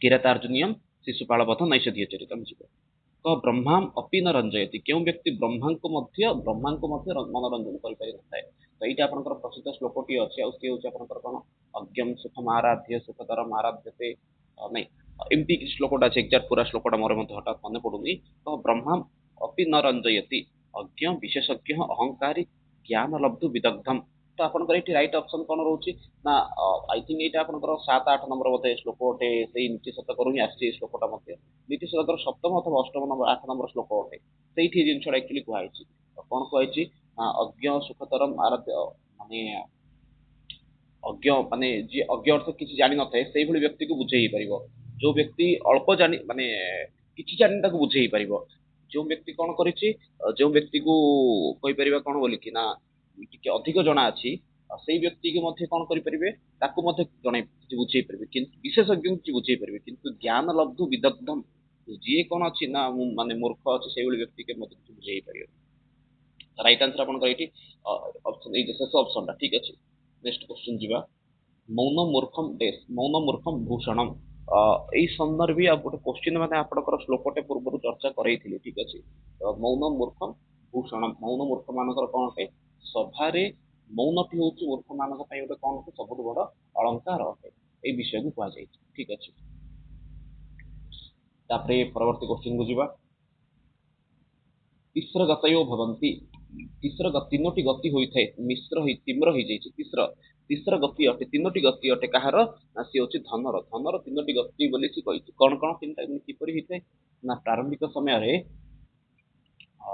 किरातार्जुनीयम शिशुपालबद्ध नैषधीय चरितम जीव। तो ब्रह्मा अपि न रंजयती क्यों व्यक्ति ब्रह्मा को मनोरंजन करें तो ये आपंकर प्रसिद्ध श्लोकटी अच्छे आगे हूँ कौन अज्ञम सुखम आराध्य सुखतरम आराध्यते नहीं एमती श्लोकटा अच्छे एक्जाक्ट पूरा श्लोकटा मोर मत हठात मन पड़ूनी। तो ब्रह्मा अपि न रंजयती अज्ञ विशेषज्ञ अहंकारी ज्ञान लब्धु विदग्धम तो आपंकर ये रईट ऑप्शन कौन रोचे ना आई थिंक ये आपंकर 7-8 नंबर बोधे श्लोक अटे से नीति शतक ही आसी श्लोकटा नीति शतकर सप्तम अथवा 8 नंबर 8 नंबर श्लोक अटे से जिनसा एक्चुअली कहुई कौन कहुई अज्ञ सुखतरम आराध्य माने अज्ञ माने जी अज्ञ अर्थ किसी जानी न से व्यक्ति को बुझे पार जो व्यक्ति अल्प जानी माने किसी जानी बुझे पार जो व्यक्ति कौन कर जो व्यक्ति को कहीपर कौन बोल कि ना टी अधिक जना अच्छी से व्यक्ति को कौन करेंगे जन बुझे पारे कि विशेषज्ञ किसी बुझे पारे कि ज्ञान लब्धु विदग्धम जी कौन अच्छी ना माने मूर्ख अच्छे से व्यक्ति के बुझे पार राइट आंसर आपन शेष ऑप्शन ठीक अच्छे। नेक्स्ट क्वेश्चन जीवा मौन मूर्खम देश मौन मूर्खम भूषणम यही सन्दर्भी गोटे क्वेश्चन मैंने आपंकर श्लोकटे पूर्व चर्चा करें ठीक अच्छे। तो मौन मूर्खम ଭୂଷଣ ମୌନ ମୂର୍ଖ ମାନଙ୍କର କଣ ଅଟେ ସଭାରେ ମୌନଟି ହଉଛି ମୂର୍ଖ ମାନଙ୍କ ପାଇଁ ଗୋଟେ କଣ ଅଟେ ସବୁଠୁ ବଡ ଅଳଙ୍କାର ଅଟେ ଏଇ ବିଷୟକୁ କୁହାଯାଇଛି ଠିକ ଅଛି। ତାପରେ ପରବର୍ତ୍ତୀ କ୍ୱେଶ୍ଚିନ୍ କୁ ଯିବା। ତିସ୍ର ଗତୟୋ ଭବନ୍ତି ତିନୋଟି ଗତି ହୋଇଥାଏ ତିମ୍ର ହେଇଯାଇଛି ତିସ୍ର ଗତି ଅଟେ ତିନୋଟି ଗତି ଅଟେ କାହାର ନା ସିଏ ହଉଛି ଧନର ତିନୋଟି ଗତି ବୋଲି ସେ କହିଛି କଣ କଣ ତିନିଟା କିପରି ହେଇଥାଏ ନା ପ୍ରାରମ୍ଭିକ ସମୟରେ ଅ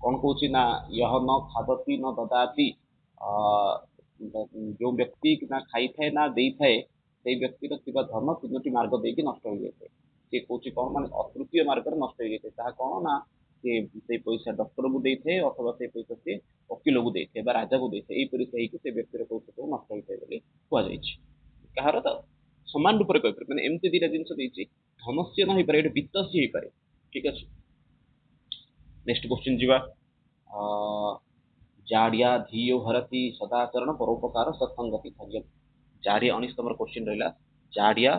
କଣ କହୁଛି ନା ୟହ ନ ଖାଦତି ନ ଦଦାତି ଯୋଉ ବ୍ୟକ୍ତି ନା ଖାଇଥାଏ ନା ଦେଇଥାଏ ସେଇ ବ୍ୟକ୍ତିର ଥିବା ଧନ ତିନୋଟି ମାର୍ଗ ଦେଇକି ନଷ୍ଟ ହେଇଯାଇଥାଏ। ସେ କହୁଛି କଣ ମାନେ ଅତୃତୀୟ ମାର୍ଗରେ ନଷ୍ଟ ହେଇଯାଇଥାଏ ତାହା କଣ ନା ସେ ସେଇ ପଇସା ଡକ୍ଟରକୁ ଦେଇଥାଏ ଅଥବା ସେଇ ପଇସା ସେ ଓକିଲକୁ ଦେଇଥାଏ ବା ରାଜାକୁ ଦେଇଥାଏ ଏଇପରି ହେଇକି ସେ ବ୍ୟକ୍ତିର ପଇସା ସବୁ ନଷ୍ଟ ହେଇଥାଏ ବୋଲି କୁହାଯାଇଛି। କାହାର ତ ସମାନ ରୂପରେ କହିପାରେ ମାନେ ଏମିତି ଦିଟା ଜିନିଷ ଦେଇଛି ଧନସ୍ୟ ନ ହେଇପାରେ ଏଠି ବିତ୍ତସ୍ୟ ହେଇପାରେ ଠିକ ଅଛି। ନେକ୍ସଟ କ୍ୱେଶ୍ଚିନ୍ ଯିବା। ଜାଡିଆ ଧିଓ ହରତି ସଦାଚରଣ ପରୋପକାର ସତ୍ସଙ୍ଗତି ଧୈର୍ଯ୍ୟ ଜାଡିଆ 19 ନମ୍ବର କ୍ୱେଶ୍ଚିନ୍ ରହିଲା ଜାଡିଆ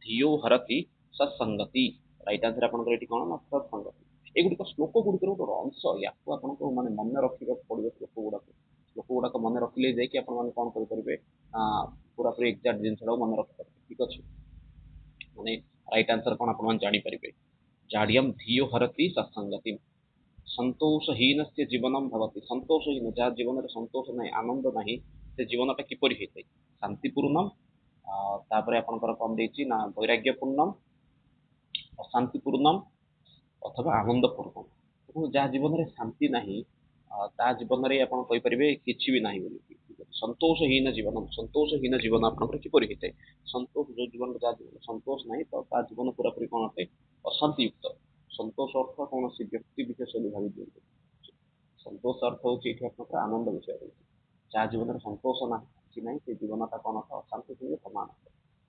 ଧିଓ ହରତି ସତ୍ସଙ୍ଗତି ରାଇଟ୍ ଆନ୍ସର ଆପଣଙ୍କର ଏଠି କଣ ନା ସତ୍ସଙ୍ଗତି। ଏଗୁଡିକ ଶ୍ଲୋକ ଗୁଡିକର ଗୋଟେ ଅଂଶ ୟାକୁ ଆପଣଙ୍କୁ ମାନେ ମନେ ରଖିବାକୁ ପଡିବ ଶ୍ଲୋକ ଗୁଡାକ ମନେ ରଖିଲେ ଯାଇକି ଆପଣ ମାନେ କଣ କରିପାରିବେ ପୁରାପୁରି ଏକ୍ସାକ୍ଟ ଜିନିଷଟାକୁ ମନେ ରଖିପାରିବେ ଠିକ ଅଛି। ମାନେ ରାଇଟ୍ ଆନ୍ସର କଣ ଆପଣ ମାନେ ଜାଣିପାରିବେ ଜାଡିୟମ ଧିଓ ହରତି ସତ୍ସଙ୍ଗତି ସନ୍ତୋଷହୀନ ସେ ଜୀବନମ ଭବତି ସନ୍ତୋଷହୀନ ଯାହା ଜୀବନରେ ସନ୍ତୋଷ ନାହିଁ ଆନନ୍ଦ ନାହିଁ ସେ ଜୀବନଟା କିପରି ହେଇଥାଏ ଶାନ୍ତିପୂର୍ଣ୍ଣମ ତାପରେ ଆପଣଙ୍କର କଣ ଦେଇଛି ନା ବୈରାଗ୍ୟପୂର୍ଣ୍ଣମ ଅଶାନ୍ତିପୂର୍ଣ୍ଣମ ଅଥବା ଆନନ୍ଦପୂର୍ଣ୍ଣମ। ଏବଂ ଯାହା ଜୀବନରେ ଶାନ୍ତି ନାହିଁ ତା ଜୀବନରେ ଆପଣ କହିପାରିବେ କିଛି ବି ନାହିଁ ବୋଲି ସନ୍ତୋଷହୀନ ଜୀବନ ଆପଣଙ୍କର କିପରି ହେଇଥାଏ ସନ୍ତୋଷ ଯୋଉ ଜୀବନ ଯାହା ଜୀବନ ସନ୍ତୋଷ ନାହିଁ ତ ତା ଜୀବନ ପୁରାପୁରି କଣ ଅଟେ ଅଶାନ୍ତିଯୁକ୍ତ। ସନ୍ତୋଷ ଅର୍ଥ କୌଣସି ବ୍ୟକ୍ତି ବିଶେଷ ବୋଲି ଭାବି ଦିଅନ୍ତୁ ସନ୍ତୋଷ ଅର୍ଥ ହଉଛି ଏଠି ଆପଣଙ୍କର ଆନନ୍ଦ ବିଷୟ ରହୁଛି ଯାହା ଜୀବନରେ ସନ୍ତୋଷ ନାହିଁ କିଛି ନାହିଁ ସେ ଜୀବନଟା କଣ ଅଶାନ୍ତି ସଙ୍ଗେ ସମାନ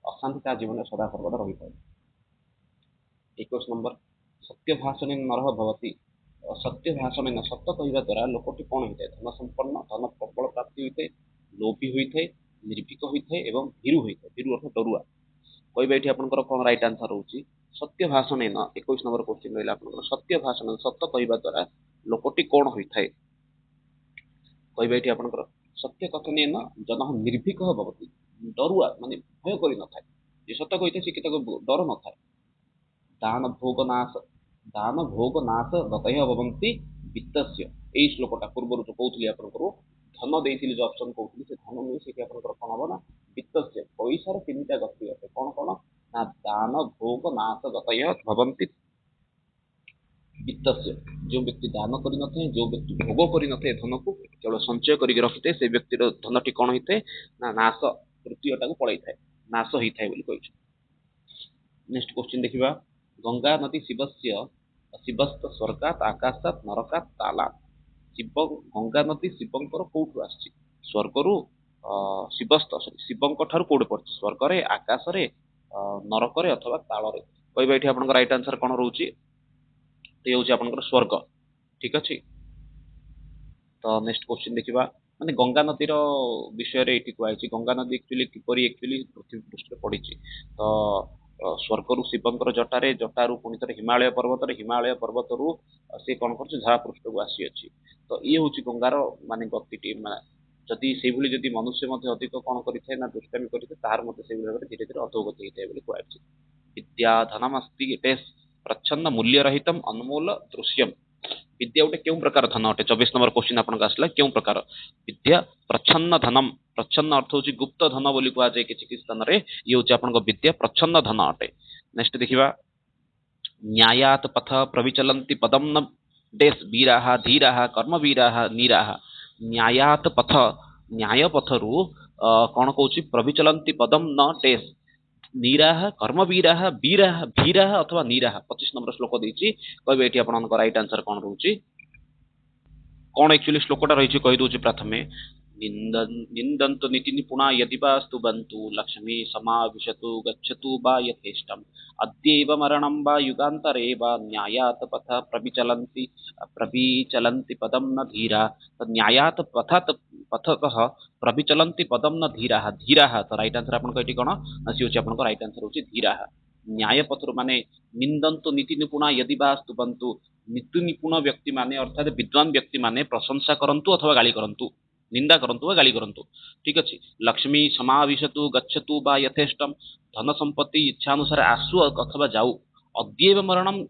ଅଶାନ୍ତି ତା ଜୀବନରେ ସଦାସର୍ବଦା ରହିଥାଏ। 21 ନମ୍ବର ସତ୍ୟ ଭାଷଣ ନରହ ଭବତି ସତ୍ୟ ଭାଷଣ ସତ କହିବା ଦ୍ୱାରା ଲୋକଟି କଣ ହେଇଥାଏ ଧନ ସମ୍ପନ୍ନ ଧନ ପ୍ରବଳ ପ୍ରାପ୍ତି ହୋଇଥାଏ ଲୋଭୀ ହୋଇଥାଏ ନିର୍ଭୀକ ହୋଇଥାଏ ଏବଂ ଭୀରୁ ହୋଇଥାଏ ଭୀରୁ ଅର୍ଥ ଡରୁଆ କହିବା ଏଠି ଆପଣଙ୍କର କଣ ରାଇଟ୍ ଆନ୍ସର ରହୁଛି ସତ୍ୟ ଭାଷଣ 21 ନମ୍ବର କ୍ୱେଶ୍ଚିନ୍ ରହିଲା ଆପଣଙ୍କର ସତ୍ୟ ଭାଷଣ ସତ କହିବା ଦ୍ୱାରା ଲୋକଟି କଣ ହୋଇଥାଏ କହିବା ଏଠି ଆପଣଙ୍କର ସତ୍ୟ କଥନେନ ଜନଃ ନିର୍ଭୀକ ଭବତି ଡରୁଆ ମାନେ ଭୟ କରିନଥାଏ ଯେ ସତ କହିଥାଏ ସେ ତାକୁ ଡର ନଥାଏ। ଦାନ ଭୋଗ ନାଶ ଗତୟ ଭବନ୍ତି ବିତ୍ତସ୍ୟ ଏଇ ଶ୍ଲୋକଟା ପୂର୍ବରୁ ଯୋଉ କହୁଥିଲି ଆପଣଙ୍କର ଧନ ଦେଇଥିଲି ଯୋଉ ଅପସନ କହୁଥିଲି ସେ ଧନ ନୁହେଁ ସେଠି ଆପଣଙ୍କର କଣ ହବ ନା ବିତ୍ତସ୍ୟ ପଇସାର ତିନିଟା ଗତି ଅଟେ କଣ କଣ ନା ଦାନ ଭୋଗ ନାଶ ଗତୟ ଭବନ୍ତି ବିତ୍ତସ୍ୟ ଯୋଉ ବ୍ୟକ୍ତି ଦାନ କରିନଥାଏ ଯୋଉ ବ୍ୟକ୍ତି ଭୋଗ କରିନଥାଏ ଧନକୁ କେବଳ ସଞ୍ଚୟ କରିକି ରଖିଥାଏ ସେ ବ୍ୟକ୍ତିର ଧନଟି କଣ ହେଇଥାଏ ନା ନାଶ ତୃତୀୟଟାକୁ ପଳେଇଥାଏ ନାଶ ହେଇଥାଏ ବୋଲି କହିଛୁ। ନେକ୍ସଟ କ୍ୱେଶ୍ଚିନ୍ ଦେଖିବା ଗଙ୍ଗା ନଦୀ ଶିବସ୍ତ ସ୍ୱର୍ଗାତ ଆକାଶାତ ନରକାତ ତାଲାତ ଗଙ୍ଗା ନଦୀ ଶିବଙ୍କର କୋଉଠୁ ଆସିଛି ସ୍ୱର୍ଗରୁ ଶିବଙ୍କ ଠାରୁ କୋଉଠି ପଡିଛି ସ୍ୱର୍ଗରେ ଆକାଶରେ ନରକରେ ଅଥବା ତାଳରେ କହିବା ଏଠି ଆପଣଙ୍କ ରାଇଟ୍ ଆନ୍ସର କଣ ରହୁଛି ଏ ହଉଛି ଆପଣଙ୍କର ସ୍ୱର୍ଗ ଠିକ ଅଛି। ତ ନେକ୍ସଟ କ୍ୱେଶ୍ଚିନ୍ ଦେଖିବା ମାନେ ଗଙ୍ଗା ନଦୀର ବିଷୟରେ ଏଠି କୁହାଯାଇଛି ଗଙ୍ଗା ନଦୀ କିପରି ପୃଥିବୀ ପୃଷ୍ଠରେ ପଡିଛି ତ ସ୍ୱର୍ଗରୁ ଶିବଙ୍କର ଜଟାରୁ ପୁଣି ଥରେ ହିମାଳୟ ପର୍ବତରୁ ସେ କଣ କରୁଛି ଧରା ପୃଷ୍ଠକୁ ଆସିଅଛି ତ ଇଏ ହଉଛି ଗଙ୍ଗାର ମାନେ ଗତିଟି ଯଦି ସେଇଭଳି ଯଦି ମନୁଷ୍ୟ ମଧ୍ୟ ଅଧିକ କଣ କରିଥାଏ ନା ଦୁଷ୍ଟାମି କରିଥାଏ ତାହାର ମଧ୍ୟ ସେଇଭଳି ଭାବରେ ଧୀରେ ଧୀରେ ଅଧୋଗତି ହେଇଥାଏ ବୋଲି କୁହାଯାଇଛି। ବିଦ୍ୟା ଧନମସ୍ତି ଏଟେ ପ୍ରଚ୍ଛନ୍ନ ମୂଲ୍ୟ ରହିତମ ଅନମୋଲ ଦୃଶ୍ୟମ ବିଦ୍ୟା ଗୋଟେ କେଉଁ ପ୍ରକାର ଧନ ଅଟେ 24 ନମ୍ବର କ୍ୱେଶ୍ଚିନ୍ ଆପଣଙ୍କ ଆସିଲା କେଉଁ ପ୍ରକାର ବିଦ୍ୟା ପ୍ରଚ୍ଛନ୍ନ ଧନମ ପ୍ରଚ୍ଛନ୍ନ ଅର୍ଥ ହଉଛି ଗୁପ୍ତ ଧନ ବୋଲି କୁହାଯାଏ କିଛି କିଛି ସ୍ଥାନରେ ଇଏ ହଉଛି ଆପଣଙ୍କ ବିଦ୍ୟା ପ୍ରଚ୍ଛନ୍ନ ଧନ ଅଟେ। ନେକ୍ସଟ ଦେଖିବା ନ୍ୟାୟାତ ପଥ ପ୍ରବିଚଲନ୍ତି ପଦମ ନ ଡେସ୍ ବୀରାହ ଧୀରାହ କର୍ମବୀରାହ ନୀରାହ ନ୍ୟାୟାତ ପଥ ନ୍ୟାୟ ପଥରୁ କଣ କହୁଛି ପ୍ରବିଚଲନ୍ତି ପଦମ ନ ଡେସ୍ ନୀରାହ କର୍ମବୀରାହ ଭୀରାହ ଅଥବା ନୀରାହ 25 ନମ୍ବର ଶ୍ଲୋକ ଦେଇଛି କହିବେ ଏଠି ଆପଣଙ୍କ ରାଇଟ୍ ଆନ୍ସର କଣ ରହୁଛି କଣ ଆକ୍ଚୁଆଲି ଶ୍ଲୋକଟା ରହିଛି କହିଦଉଛି ପ୍ରଥମେ ନିନ୍ଦନ୍ତୁ ନୀତି ନିପୁଣା यदि वा स्तुवन्तु लक्ष्मी समाविशतु गच्छतु वा यथेष्टम् अद्यैव मरणं वा युगान्तरे वा न्यायात् पथ प्रविचलन्ति पदं न धीरा न्यायात् पथतः प्रविचलन्ति पदं न धीराः तो राइट आंसर आपनको एठी कोन आसी होची आपनको राइट आंसर होची धीराः न्याय पथर माने निंदन्तु नीति निपुणा यदि वा स्तुवन्तु नीति निपुण व्यक्ति माने अर्थात विद्वान व्यक्ति माने प्रशंसा करंतु अथवा गाली करंतु निंदा करंतु वा गाली करंतु ठीक अछि लक्ष्मी समाविशतु गच्छतु वा यथेष्टम धन संपत्ति इच्छा अनुसार आसु अथवा जाऊ अद्यैव मरणम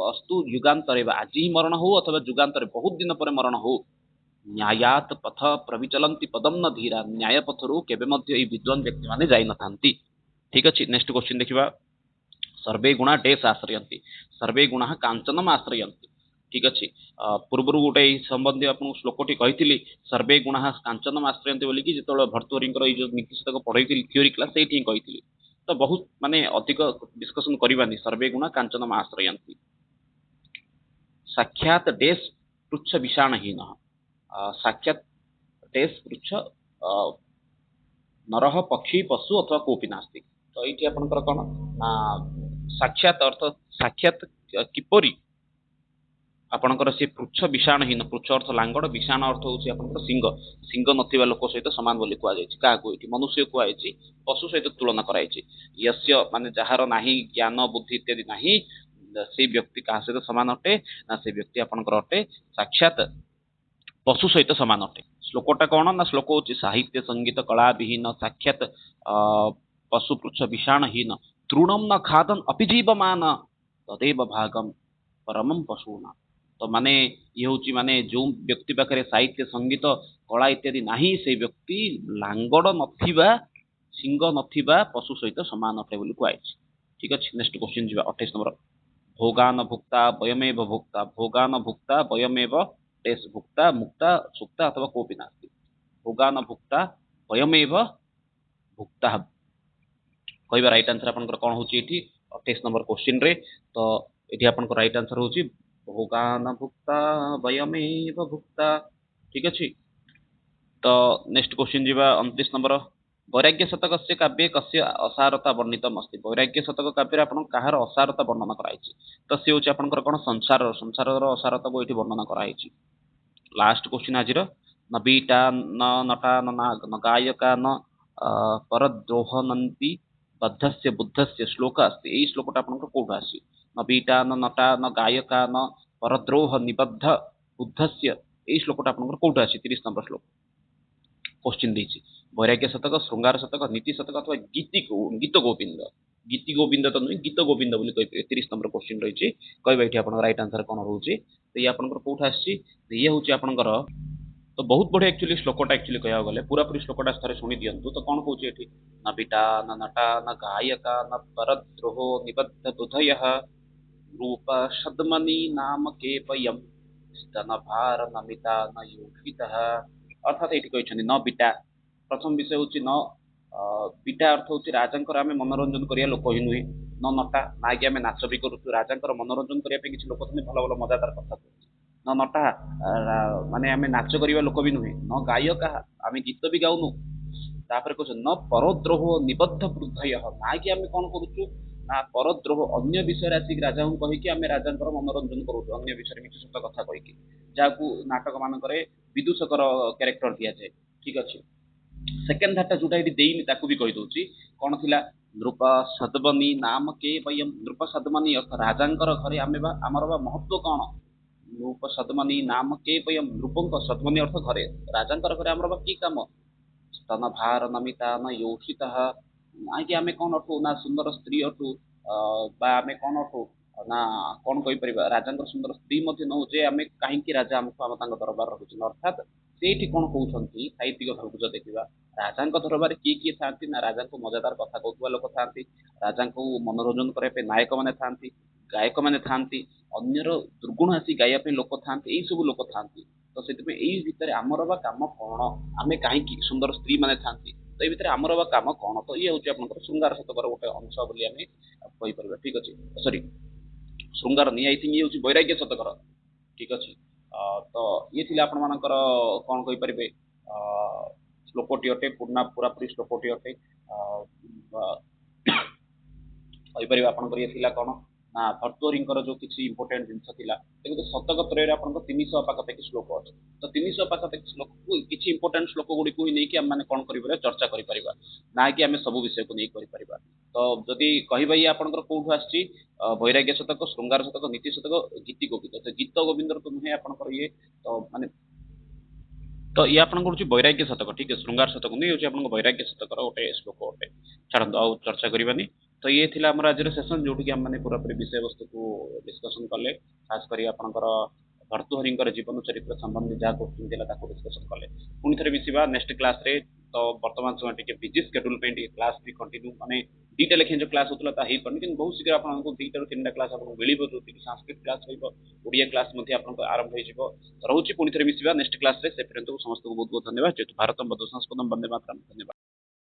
अस्तु युगान्तरे वा आज ही मरण हो अथवा युगान्तरे बहुत दिन पर मरण हो न्यायात पथ प्रविचलन्ति पदम न धीरा न्याय पथरु केबे मध्य ए विद्वान व्यक्ति माने जाई नथांती ठीक अछि नेक्स्ट क्वेश्चन देखिबा सर्वे गुणा डेस आश्रयन्ति सर्वे गुणा कांचनम आश्रयन्ति ठीक अछि पूर्व गोटे संबंधी आपन श्लोकटी कहिथिली सर्वे गुणा कांचनम आश्रयन्ति बोली कि जेतोळ भर्तृहरिଙ୍କର एई जो नीति शतक पढैथिली थ्योरी क्लास सेठी कहिथिली तो बहुत माने अधिक डिस्कशन करबानी सर्वे गुणा कांचनम आश्रयन्ति साक्षात डेस पृच्छ विषाणहीन साक्षात डेस पृच्छ नरह पक्षी पशु अथवा कोपी नास्ति तो ये आपंकर कौन ना साक्षात अर्थ साक्षात किपरि आपणकर से पृच्छ विषाणहीन पृच्छ अर्थ लांगड़ विषाण अर्थ होची आपणकर सिंह सिंह नथिबा लोक सहित समान बोली कुआ जायछि काको एठी मनुष्य कुआ जायछि पशु सहित तुलना करायछि यस्य माने जहार नाही ज्ञान बुद्धि इत्यादि नाही से व्यक्ति कहा सहित समान अटे ना से व्यक्ति आपणकर अटे साक्षात पशु सहित समान अटे श्लोकटा कौन ना श्लोक होची साहित्य संगीत कला विहीन साक्षात पशु पृच्छ विषाणहीन तृणम न खादन अपि जीवमान तदेव भागम परमम पशुना तो माने ये होची माने जो व्यक्ति पाखरे साहित्य संगीत कला इत्यादि नाही से व्यक्ति लांगड़ नथिबा सिंह नथिबा पशु सहित समान अटे बोली कुआइछि ठीक अछि नेक्स्ट क्वेश्चन जिबा 28 नंबर भोगान भुक्ता वयमेव भुक्ता भोगान भुक्ता वयमेव टेस भुक्ता मुक्ता सुक्ता अथवा कोपि नास्ति भोगान भुक्ता वयमेव भुक्ता कहबा राइट आंसर आपनकर कोन होची एठी 28 नंबर क्वेश्चन रे तो एठी आपनकर राइट आंसर होची भोगान भुक्ता वयमेव भुक्ता ठीक अछि तो नेक्स्ट क्वेश्चन जिबा 29 नंबर वैराग्य शतकस्य काव्ये कस्य असारता वर्णितम अस्ति वैराग्य शतक काव्य आपण काहार असारता वर्णन कराइछि तो से होची आपनकर कोन संसार संसारर असारता को एठी वर्णन कराइछि लास्ट क्वेश्चन आजिर न बीटा न नटा न गायका न परद्रोहनन्ति बद्धस्य बुद्धस्य श्लोक अस्ति एई श्लोकटा आपनकर कोठा आसी न बीटा न नटा न गायका न परद्रोह निबद्ध बुद्धस्य एई श्लोकटा आपनकर कोठा आसी 30 नंबर श्लोक क्वेश्चन देछि वैराग्य शतक श्रृंगार शतक नीति शतक अथवा गीत गोविंद गीति गोविंद तो नहीं गीत गोविंद बोली कहि 30 नंबर क्वेश्चन रहिछि कहबा एठी आपन राइट आंसर कोन रहउछि तो ये आपनकर कोठा आसी ये होछि आपनकर तो बहुत बढ़िया एक्चुअली श्लोकटा एक्चुअली कहया गले पूरा पूरी श्लोकटा थरे सुनि दियंतु तो कोन कहउछि एठी न बिटा न नटा न गायका न परद्रोहो निबद्ध बुधयः रूप शद्मनि नाम केपयम स्तन भार नमिता न योषितः अर्थात एठी कहिछनि न बिटा प्रथम विषय होची न बिटा अर्थ होची राजांकर आमे मनोरंजन करिया लोक हि नुहे न नटा ना कि आमे नाच भी करूछु राजांकर मनोरंजन करिया पे किछि लोक थने भलो भलो मजादार कथा न नटा माने आमे नाच करिया लोक भी नुहे न गायक आमे गीत भी गाउनु तापर कहछ न परद्रोह निबद्ध वृद्धय ना कि आमे कोन करूछु ना परद्रोह अन्य विषय आसी राजा को कहि कि आमे राजांकर मनोरंजन करूछु अन्य विषय मिछ सत कथा कहि कि जाकू नाटक मान करे विदूषकर कैरेक्टर दिया जाय ठीक अछि सेकेंड धाटा जोटा एटी देइनी ताकू भी कहि दोछि कोन थिला नृप सदबनी नाम के वयम नृप सदमनी अर्थ राजांकर घरे आमे बा हमर बा महत्व कोन नृप सदमनी नाम के वयम नृपंक सदमनी अर्थ घरे राजांकर घरे हमर बा की काम स्तन भार नमिता न योषितः ना कि आमे कोन अठु ना सुंदर स्त्री अठु बा आमे कोन अठु ना कोन कहि परिबा राजांकर सुंदर स्त्री मध्ये न जे आमे काहे कि राजा हमको हम तांग दरबार रहुछि अर्थात सेठी कोन कहउछंती साहित्यिक भावुज देखिबा राजांक दरबार किए थांती ना राजांक मजादार कथा कहउवा लोक थांती राजांक मनोरंजन करे पे नायक माने थांती गायक माने थांती अन्यर दुर्गुण आसी गाया पे लोक थांती एई सब लोक थांती तो सेति पे एई भितरे हमर बा काम कोन आमे काहे कि सुंदर स्त्री माने थांती तो एई भितरे हमर बा काम कोन तो ये होची आपनकर शृंगार शतकर गोटे अंश बोली आमे कहि परबा ठीक अछि सॉरी शृंगार नि आई थिंक ये होची वैराग्य शतकर ठीक अछि तो ये थिला आपण मानकर कोन कहि परिबे श्लोकटी अटे पूरा पूरी श्लोकटी अटे कहि परिबे आपन कर ये थिला कोन ନା ଭର୍ତ୍ତୃହରିଙ୍କର ଯୋଉ କିଛି ଇମ୍ପୋର୍ଟାଣ୍ଟ ଜିନିଷ ଥିଲା ଦେଖନ୍ତୁ ଶତକ ତ୍ରୟରେ ଆପଣଙ୍କ 300 ପାଖାପାଖି ଶ୍ଲୋକ ଅଛି। ତ 300 ପାଖାପାଖି ଶ୍ଲୋକକୁ କିଛି ଇମ୍ପୋର୍ଟାଣ୍ଟ ଶ୍ଲୋକ ଗୁଡିକୁ ହିଁ ନେଇକି ଆମେ ମାନେ କଣ କରିପାରିବା ଚର୍ଚ୍ଚା କରିପାରିବା, ନା କି ଆମେ ସବୁ ବିଷୟକୁ ନେଇ କରିପାରିବା। ତ ଯଦି କହିବା ଇଏ ଆପଣଙ୍କର କୋଉଠୁ ଆସିଛି, ବୈରାଗ୍ୟ ଶତକ, ଶୃଙ୍ଗାର ଶତକ, ନୀତି ଶତକ, ଗୀତି ଗୋବିନ୍ଦ। ତ ଗୀତ ଗୋବିନ୍ଦର ତ ନୁହେଁ ଆପଣଙ୍କର ଇଏ, ତ ମାନେ ତ ଇଏ ଆପଣଙ୍କର ହଉଛି ବୈରାଗ୍ୟ ଶତକ, ଠିକ ଅଛି। ଶୃଙ୍ଗାର ଶତକ ନୁହେଁ, ହଉଛି ଆପଣଙ୍କ ବୈରାଗ୍ୟ ଶତକର ଗୋଟେ ଶ୍ଲୋକ ଗୋଟେ। ଛାଡ଼ନ୍ତୁ ଆଉ ଚର୍ଚ୍ଚା କରିବାନି। ତ ଇଏ ଥିଲା ଆମର ଆଜିର ସେସନ, ଯୋଉଠିକି ଆମେ ମାନେ ପୁରାପୁରି ବିଷୟବସ୍ତୁକୁ ଡିସ୍କସନ କଲେ। ଖାସ କରି ଆପଣଙ୍କର ଭର୍ତ୍ତୃହରିଙ୍କର ଜୀବନ ଚରିତ୍ର ସମ୍ବନ୍ଧୀ ଯାହା କୋଶ୍ଚିନ୍ ଥିଲା ତାକୁ ଡିସ୍କସନ କଲେ। ପୁଣି ଥରେ ମିଶିବା ନେକ୍ସଟ କ୍ଲାସରେ। ତ ବର୍ତ୍ତମାନ ସମୟ ଟିକେ ବିଜି ସ୍କେଡ୍ୟୁଲ ପାଇଁ ଟିକେ କ୍ଲାସ ବି କଣ୍ଟିନ୍ୟୁ ମାନେ ଦିଟା ଲେଖାଏଁ ଯୋଉ କ୍ଲାସ ହଉଥିଲା ତାହା ହେଇପାରୁନି, କିନ୍ତୁ ବହୁତ ଶୀଘ୍ର ଆପଣଙ୍କୁ ଦିଟାରୁ ତିନିଟା କ୍ଲାସ ଆପଣଙ୍କୁ ମିଳିବ, ଯୋଉଠିକି ସାଂସ୍କ୍ରିଟ କ୍ଲାସ ରହିବ, ଓଡ଼ିଆ କ୍ଲାସ ମଧ୍ୟ ଆପଣଙ୍କ ଆରମ୍ଭ ହେଇଯିବ। ରହୁଛି, ପୁଣି ଥରେ ମିଶିବା ନେକ୍ସଟ କ୍ଲାସରେ। ସେ ପର୍ଯ୍ୟନ୍ତ ସମସ୍ତଙ୍କୁ ବହୁତ ବହୁତ ଧନ୍ୟବାଦ। ଯେହେତୁ ଭାରତ ବନ୍ଦେ ସଂସ୍କୃତମ୍ ବନ୍ଦେ ମାତରମ୍। ଧନ୍ୟବାଦ।